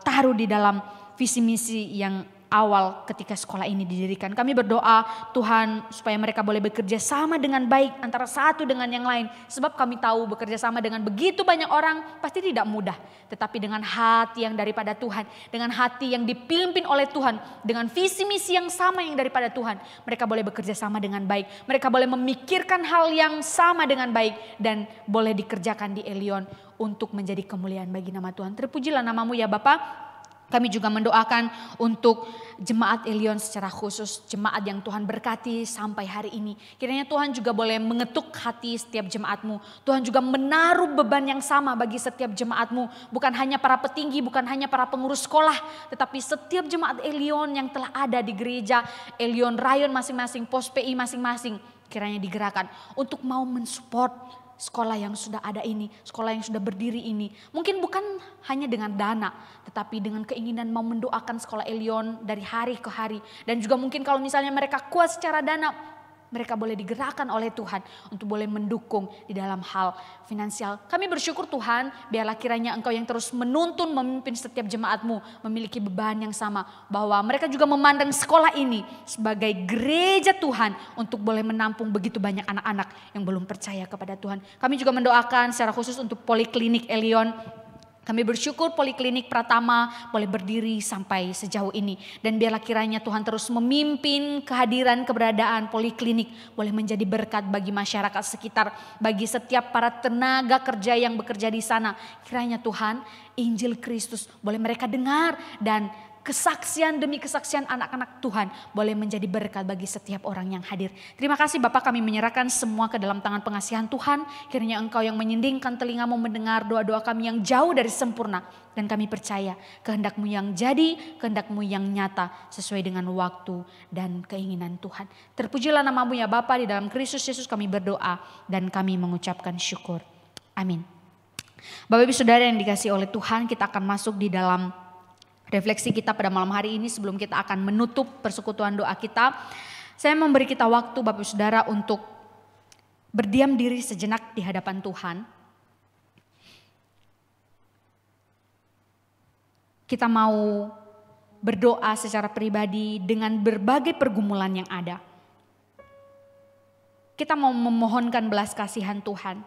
taruh di dalam visi misi yang awal ketika sekolah ini didirikan. Kami berdoa Tuhan supaya mereka boleh bekerja sama dengan baik antara satu dengan yang lain. Sebab kami tahu bekerja sama dengan begitu banyak orang pasti tidak mudah. Tetapi dengan hati yang daripada Tuhan, dengan hati yang dipimpin oleh Tuhan, dengan visi misi yang sama yang daripada Tuhan, mereka boleh bekerja sama dengan baik. Mereka boleh memikirkan hal yang sama dengan baik dan boleh dikerjakan di Elion untuk menjadi kemuliaan bagi nama Tuhan. Terpujilah namamu ya Bapa. Kami juga mendoakan untuk jemaat Elion secara khusus, jemaat yang Tuhan berkati sampai hari ini. Kiranya Tuhan juga boleh mengetuk hati setiap jemaatmu. Tuhan juga menaruh beban yang sama bagi setiap jemaatmu. Bukan hanya para petinggi, bukan hanya para pengurus sekolah, tetapi setiap jemaat Elion yang telah ada di gereja Elion Rayon masing-masing, pos PI masing-masing. Kiranya digerakkan untuk mau mensupport sekolah yang sudah ada ini, sekolah yang sudah berdiri ini. Mungkin bukan hanya dengan dana, tetapi dengan keinginan mau mendoakan sekolah Elion dari hari ke hari. Dan juga mungkin kalau misalnya mereka kuat secara dana, mereka boleh digerakkan oleh Tuhan untuk boleh mendukung di dalam hal finansial. Kami bersyukur Tuhan, biarlah kiranya Engkau yang terus menuntun, memimpin setiap jemaatmu memiliki beban yang sama. Bahwa mereka juga memandang sekolah ini sebagai gereja Tuhan untuk boleh menampung begitu banyak anak-anak yang belum percaya kepada Tuhan. Kami juga mendoakan secara khusus untuk Poliklinik Elion. Kami bersyukur Poliklinik Pratama boleh berdiri sampai sejauh ini. Dan biarlah kiranya Tuhan terus memimpin kehadiran keberadaan Poliklinik boleh menjadi berkat bagi masyarakat sekitar. Bagi setiap para tenaga kerja yang bekerja di sana. Kiranya Tuhan Injil Kristus boleh mereka dengar dan kesaksian demi kesaksian anak-anak Tuhan boleh menjadi berkat bagi setiap orang yang hadir. Terima kasih Bapak, kami menyerahkan semua ke dalam tangan pengasihan Tuhan. Kiranya Engkau yang menyindingkan telingamu mendengar doa-doa kami yang jauh dari sempurna. Dan kami percaya kehendak-Mu yang jadi, kehendak-Mu yang nyata sesuai dengan waktu dan keinginan Tuhan. Terpujilah nama-Mu ya Bapa, di dalam Kristus Yesus kami berdoa dan kami mengucapkan syukur. Amin. Bapak Ibu Saudara yang dikasihi oleh Tuhan, kita akan masuk di dalam refleksi kita pada malam hari ini sebelum kita akan menutup persekutuan doa kita. Saya memberi kita waktu Bapak Ibu Saudara untuk berdiam diri sejenak di hadapan Tuhan. Kita mau berdoa secara pribadi dengan berbagai pergumulan yang ada. Kita mau memohonkan belas kasihan Tuhan.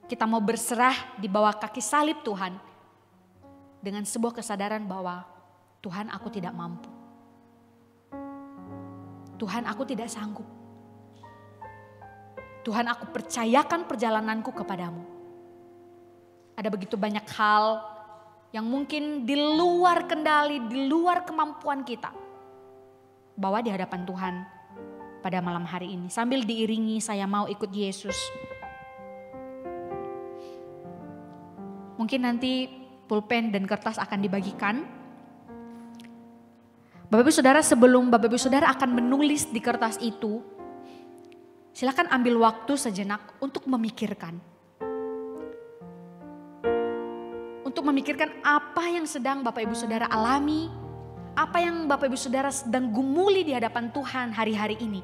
Kita mau berserah di bawah kaki salib Tuhan. Dengan sebuah kesadaran bahwa Tuhan, aku tidak mampu. Tuhan, aku tidak sanggup. Tuhan, aku percayakan perjalananku kepadamu. Ada begitu banyak hal yang mungkin di luar kendali, di luar kemampuan kita. Bawa di hadapan Tuhan pada malam hari ini. Sambil diiringi saya mau ikut Yesus. Mungkin nanti pulpen dan kertas akan dibagikan. Bapak Ibu Saudara, sebelum Bapak Ibu Saudara akan menulis di kertas itu, silakan ambil waktu sejenak untuk memikirkan. Untuk memikirkan apa yang sedang Bapak Ibu Saudara alami, apa yang Bapak Ibu Saudara sedang gumuli di hadapan Tuhan hari-hari ini.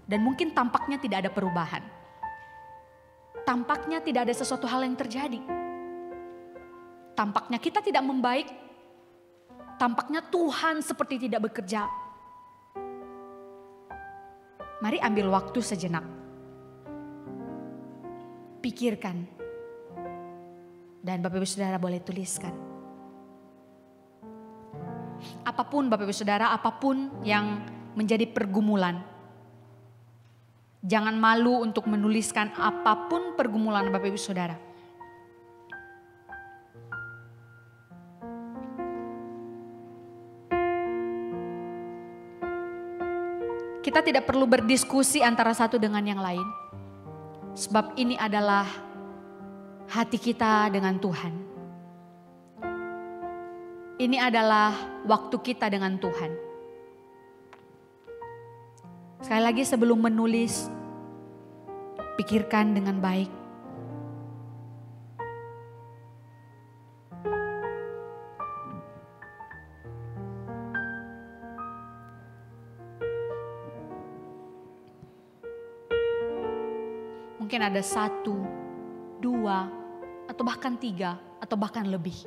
Dan mungkin tampaknya tidak ada perubahan. Tampaknya tidak ada sesuatu hal yang terjadi. Tampaknya kita tidak membaik. Tampaknya Tuhan seperti tidak bekerja. Mari ambil waktu sejenak. Pikirkan. Dan Bapak Ibu Saudara boleh tuliskan. Apapun Bapak Ibu Saudara, apapun yang menjadi pergumulan. Jangan malu untuk menuliskan apapun pergumulan Bapak Ibu Saudara. Kita tidak perlu berdiskusi antara satu dengan yang lain. Sebab ini adalah hati kita dengan Tuhan. Ini adalah waktu kita dengan Tuhan. Sekali lagi sebelum menulis, pikirkan dengan baik. Mungkin ada 1, 2, atau bahkan 3, atau bahkan lebih.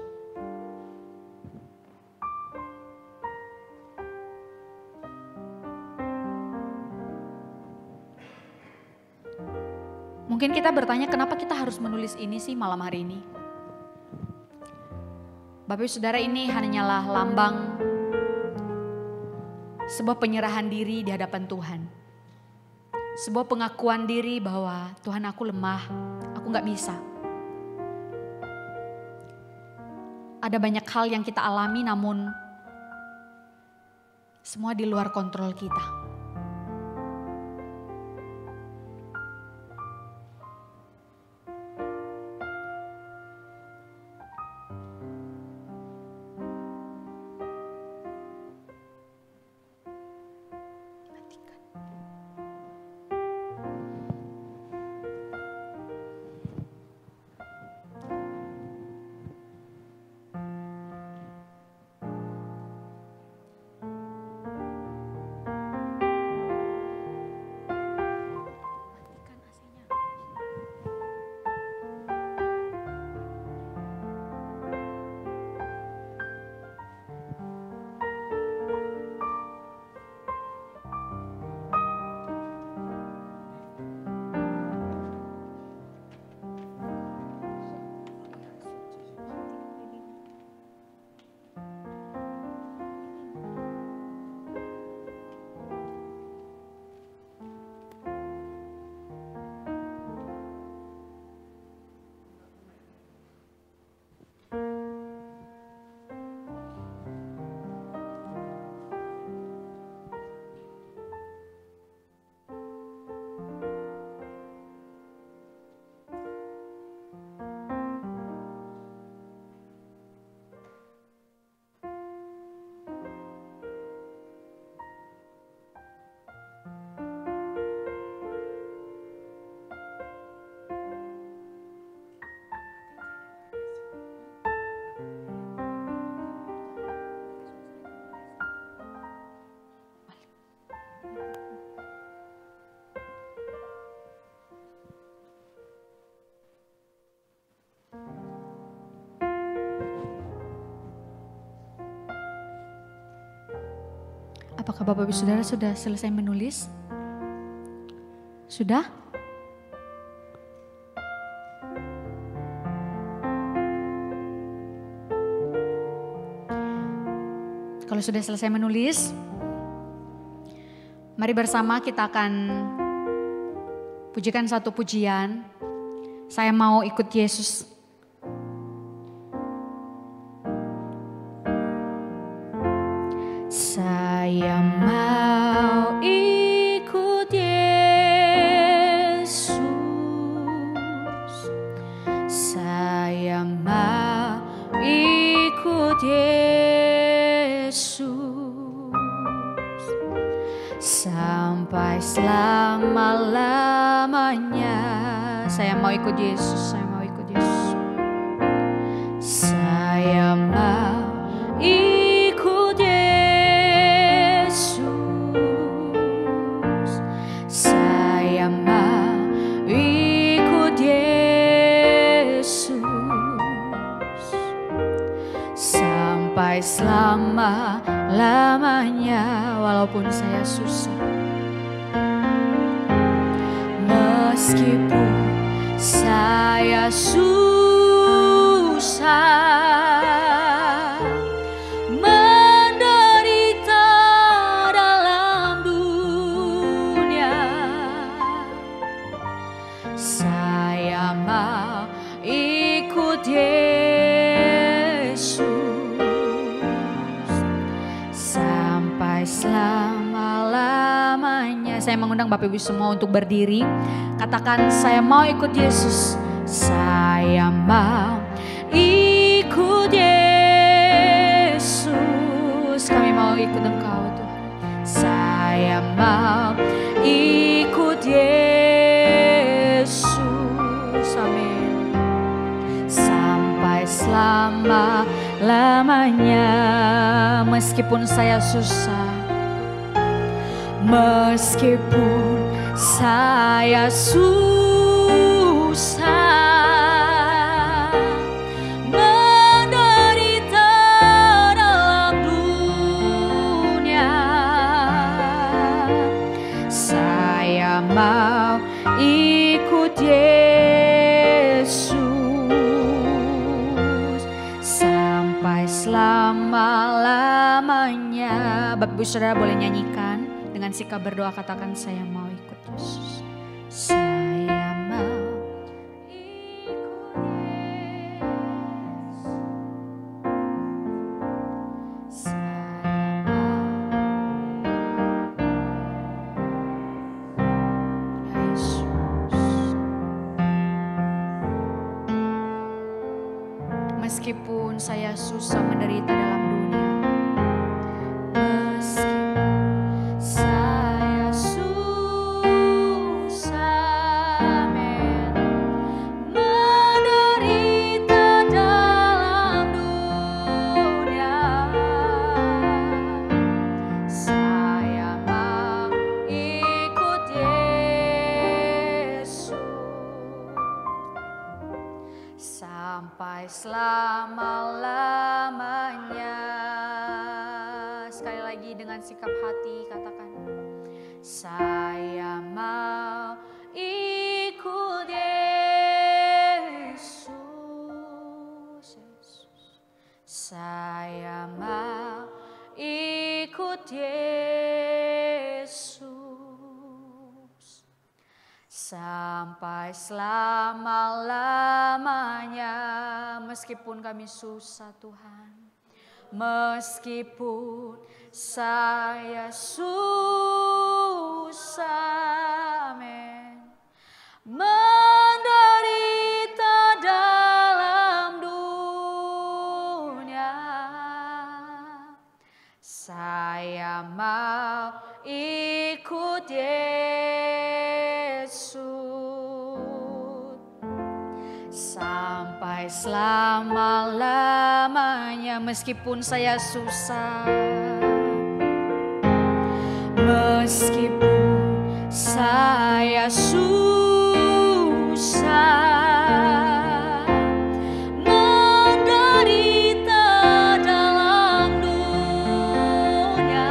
Mungkin kita bertanya, kenapa kita harus menulis ini sih malam hari ini? Bapak Ibu Saudara, ini hanyalah lambang sebuah penyerahan diri di hadapan Tuhan. Sebuah pengakuan diri bahwa Tuhan, aku lemah, aku gak bisa. Ada banyak hal yang kita alami namun semua di luar kontrol kita. Apakah Bapak Ibu Saudara sudah selesai menulis? Sudah? Kalau sudah selesai menulis, mari bersama kita akan pujikan satu pujian. Saya mau ikut Yesus. Saya mau ikut Yesus. Saya mau ikut Yesus sampai selama-lamanya. Saya mau ikut Yesus, saya mau ikut Yesus. Saya mau ikut Yesus. Saya mau ikut Yesus sampai selama-lamanya, walaupun saya susah. Meskipun saya susah, menderita dalam dunia, saya mau ikut Yesus sampai selama-lamanya. Saya mengundang Bapak Ibu semua untuk berdiri. Katakan, saya mau ikut Yesus. Saya mau ikut Yesus. Kami mau ikut Engkau Tuhan. Saya mau ikut Yesus. Amin. Sampai selama-lamanya. Meskipun saya susah, meskipun saya susah, menderita dalam dunia, saya mau ikut Yesus sampai selama-lamanya. Bapak Ibu Saudara boleh nyanyikan dengan sikap berdoa, katakan, saya mau ikut Yesus. Saya mau ikut Yesus. Saya mau Yesus. Meskipun saya susah menderita dalam dunia, selama-lamanya. Sekali lagi dengan sikap hati katakan, saya mau ikut Yesus. Saya mau ikut Yesus sampai selama-lamanya. Meskipun kami susah Tuhan, meskipun saya susah, amin, menderita dalam dunia, saya mau ikut Yesus sampai selama-lamanya. Meskipun saya susah, meskipun saya susah, menderita dalam dunia,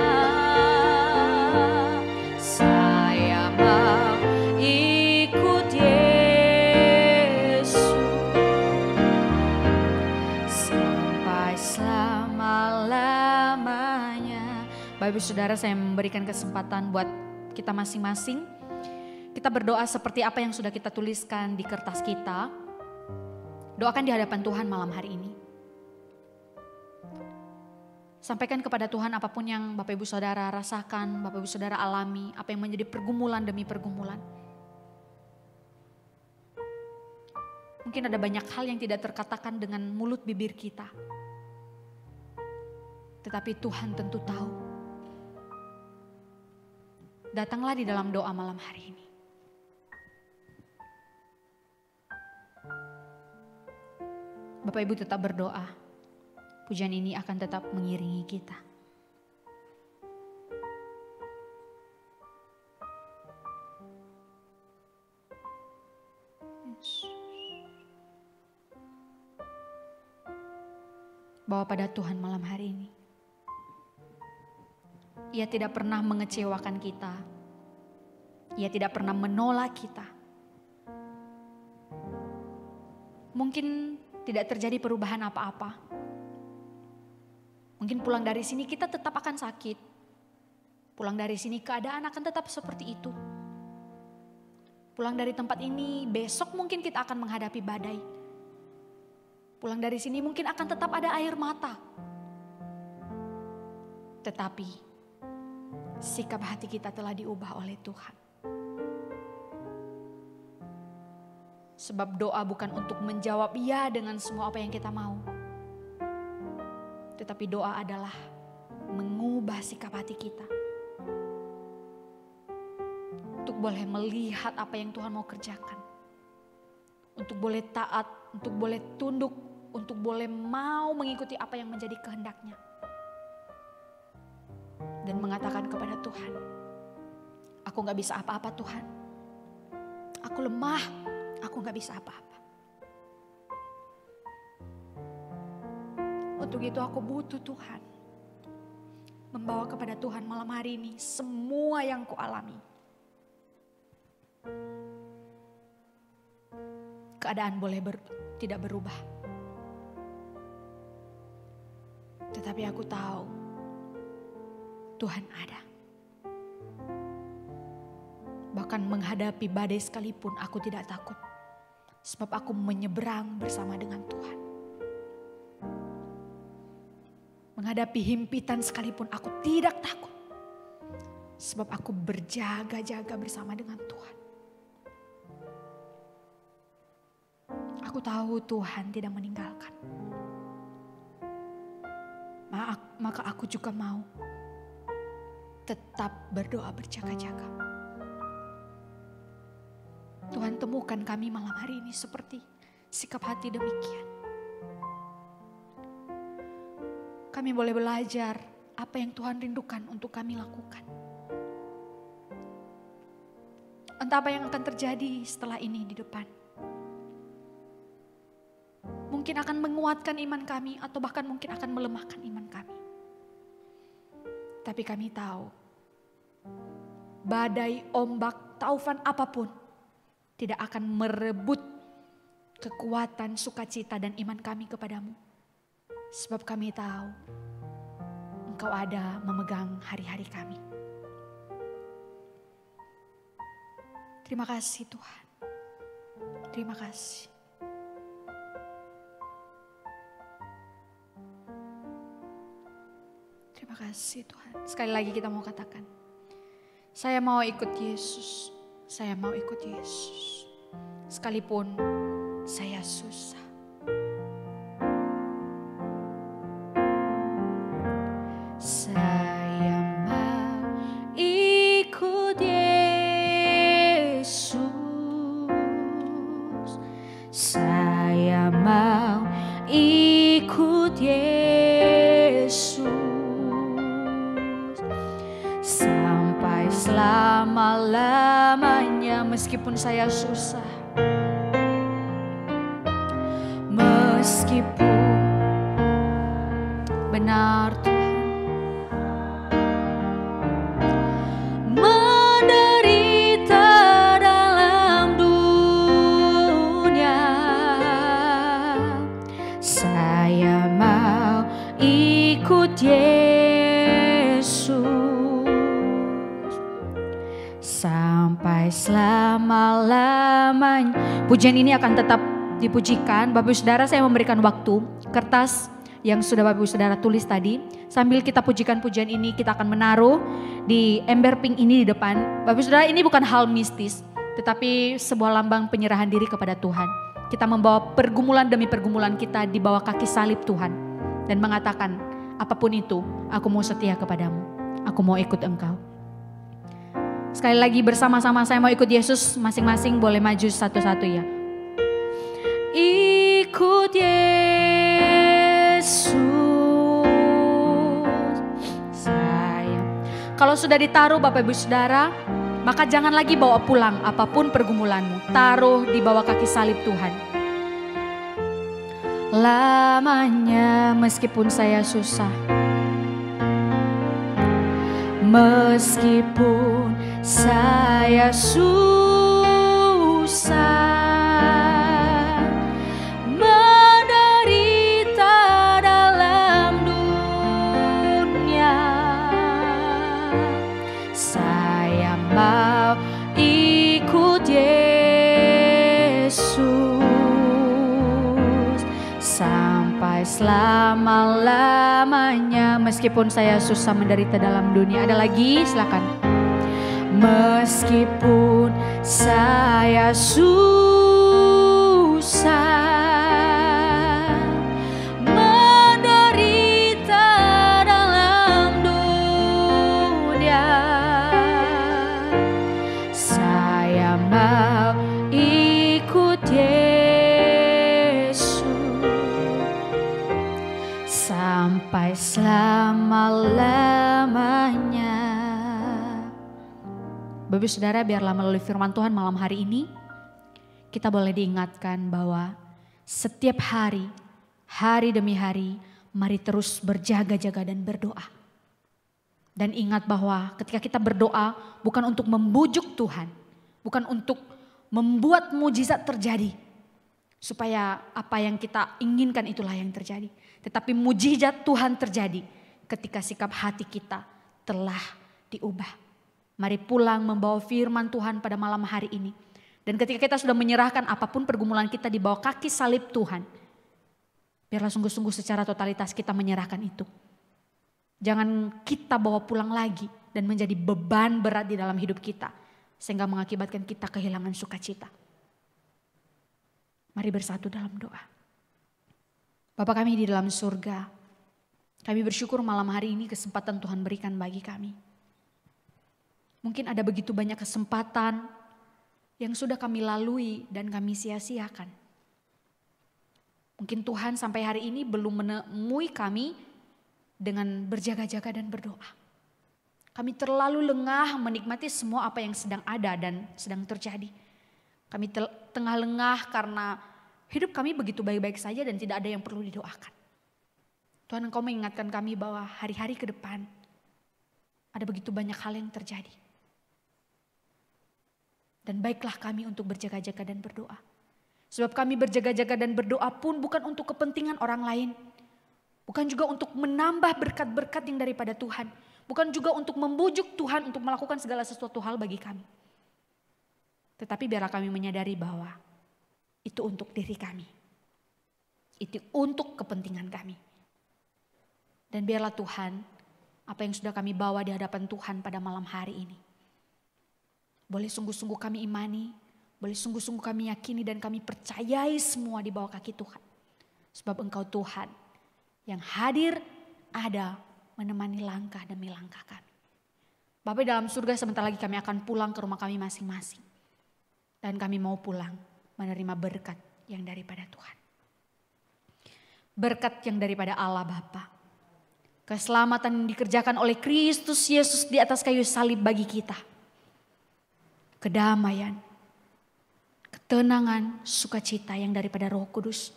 Bapak Ibu Saudara, saya memberikan kesempatan buat kita masing-masing. Kita berdoa seperti apa yang sudah kita tuliskan di kertas kita. Doakan di hadapan Tuhan malam hari ini. Sampaikan kepada Tuhan apapun yang Bapak Ibu Saudara rasakan, Bapak Ibu Saudara alami, apa yang menjadi pergumulan demi pergumulan. Mungkin ada banyak hal yang tidak terkatakan dengan mulut bibir kita. Tetapi Tuhan tentu tahu. Datanglah di dalam doa malam hari ini. Bapak Ibu tetap berdoa. Pujian ini akan tetap mengiringi kita. Bawa pada Tuhan malam hari ini. Ia tidak pernah mengecewakan kita. Ia tidak pernah menolak kita. Mungkin tidak terjadi perubahan apa-apa. Mungkin pulang dari sini kita tetap akan sakit. Pulang dari sini keadaan akan tetap seperti itu. Pulang dari tempat ini besok mungkin kita akan menghadapi badai. Pulang dari sini mungkin akan tetap ada air mata. Tetapi sikap hati kita telah diubah oleh Tuhan. Sebab doa bukan untuk menjawab ya dengan semua apa yang kita mau. Tetapi doa adalah mengubah sikap hati kita. Untuk boleh melihat apa yang Tuhan mau kerjakan. Untuk boleh taat, untuk boleh tunduk, untuk boleh mau mengikuti apa yang menjadi kehendak-Nya. Dan mengatakan kepada Tuhan, aku gak bisa apa-apa Tuhan. Aku lemah, aku gak bisa apa-apa. Untuk itu aku butuh Tuhan. Membawa kepada Tuhan malam hari ini semua yang kualami. Keadaan boleh tidak berubah. Tetapi aku tahu Tuhan ada. Bahkan menghadapi badai sekalipun aku tidak takut. Sebab aku menyeberang bersama dengan Tuhan. Menghadapi himpitan sekalipun aku tidak takut. Sebab aku berjaga-jaga bersama dengan Tuhan. Aku tahu Tuhan tidak meninggalkan. Maka aku juga mau tetap berdoa berjaga-jaga. Tuhan temukan kami malam hari ini seperti sikap hati demikian. Kami boleh belajar apa yang Tuhan rindukan untuk kami lakukan. Entah apa yang akan terjadi setelah ini di depan. Mungkin akan menguatkan iman kami atau bahkan mungkin akan melemahkan iman kami. Tapi kami tahu badai, ombak, taufan apapun tidak akan merebut kekuatan, sukacita dan iman kami kepadamu. Sebab kami tahu Engkau ada memegang hari-hari kami. Terima kasih Tuhan. Terima kasih. Terima kasih Tuhan. Sekali lagi kita mau katakan, saya mau ikut Yesus. Saya mau ikut Yesus. Sekalipun saya susah. Saya mau ikut Yesus. Saya mau ikut Yesus. Sampai selama-lamanya meskipun saya susah. Meskipun benar Tuhan menderita dalam dunia, saya mau ikut Yesus. sampai selama-lamanya. Pujian ini akan tetap dipujikan. Bapak Ibu Saudara, saya memberikan waktu, kertas yang sudah Bapak Ibu Saudara tulis tadi. Sambil kita pujikan pujian ini, kita akan menaruh di ember pink ini di depan. Bapak Ibu Saudara, ini bukan hal mistis, tetapi sebuah lambang penyerahan diri kepada Tuhan. Kita membawa pergumulan demi pergumulan kita di bawah kaki salib Tuhan. Dan mengatakan, apapun itu, aku mau setia kepadamu. Aku mau ikut Engkau. Sekali lagi bersama-sama saya mau ikut Yesus. Masing-masing boleh maju satu-satu ya. Ikut Yesus saya. Kalau sudah ditaruh Bapak Ibu Saudara, maka jangan lagi bawa pulang apapun pergumulanmu. Taruh di bawah kaki salib Tuhan. Lamanya meskipun saya susah, meskipun saya susah, mau ikut Yesus sampai selama-lamanya. Meskipun saya susah menderita dalam dunia. Ada lagi, silakan. Meskipun saya susah mau ikut Yesus sampai selama-lamanya. Bapak Saudara, biarlah melalui firman Tuhan malam hari ini kita boleh diingatkan bahwa setiap hari, hari demi hari, mari terus berjaga-jaga dan berdoa. Dan ingat bahwa ketika kita berdoa bukan untuk membujuk Tuhan, bukan untuk membuat mujizat terjadi. Supaya apa yang kita inginkan itulah yang terjadi. Tetapi mujizat Tuhan terjadi ketika sikap hati kita telah diubah. Mari pulang membawa firman Tuhan pada malam hari ini. Dan ketika kita sudah menyerahkan apapun pergumulan kita di bawah kaki salib Tuhan, biarlah sungguh-sungguh secara totalitas kita menyerahkan itu. Jangan kita bawa pulang lagi dan menjadi beban berat di dalam hidup kita. Sehingga mengakibatkan kita kehilangan sukacita. Mari bersatu dalam doa. Bapa kami di dalam surga, kami bersyukur malam hari ini kesempatan Tuhan berikan bagi kami. Mungkin ada begitu banyak kesempatan yang sudah kami lalui dan kami sia-siakan. Mungkin Tuhan sampai hari ini belum menemui kami dengan berjaga-jaga dan berdoa. Kami terlalu lengah menikmati semua apa yang sedang ada dan sedang terjadi. Kami tengah lengah karena hidup kami begitu baik-baik saja dan tidak ada yang perlu didoakan. Tuhan, Engkau mengingatkan kami bahwa hari-hari ke depan ada begitu banyak hal yang terjadi. Dan baiklah kami untuk berjaga-jaga dan berdoa. Sebab kami berjaga-jaga dan berdoa pun bukan untuk kepentingan orang lain. Bukan juga untuk menambah berkat-berkat yang daripada Tuhan. Bukan juga untuk membujuk Tuhan untuk melakukan segala sesuatu hal bagi kami. Tetapi biarlah kami menyadari bahwa itu untuk diri kami. Itu untuk kepentingan kami. Dan biarlah Tuhan, apa yang sudah kami bawa di hadapan Tuhan pada malam hari ini, boleh sungguh-sungguh kami imani, boleh sungguh-sungguh kami yakini dan kami percayai semua di bawah kaki Tuhan. Sebab Engkau Tuhan yang hadir ada menemani langkah demi langkah kami. Bapa dalam surga, sebentar lagi kami akan pulang ke rumah kami masing-masing. Dan kami mau pulang menerima berkat yang daripada Tuhan. Berkat yang daripada Allah Bapa. Keselamatan yang dikerjakan oleh Kristus Yesus di atas kayu salib bagi kita. Kedamaian, ketenangan, sukacita yang daripada Roh Kudus.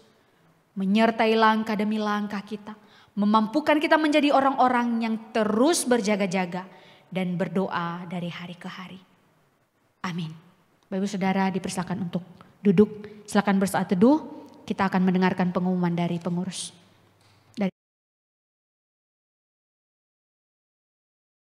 Menyertai langkah demi langkah kita. Memampukan kita menjadi orang-orang yang terus berjaga-jaga dan berdoa dari hari ke hari. Amin. Bapak Ibu Saudara dipersilakan untuk duduk. Silakan bersaat teduh. Kita akan mendengarkan pengumuman dari pengurus.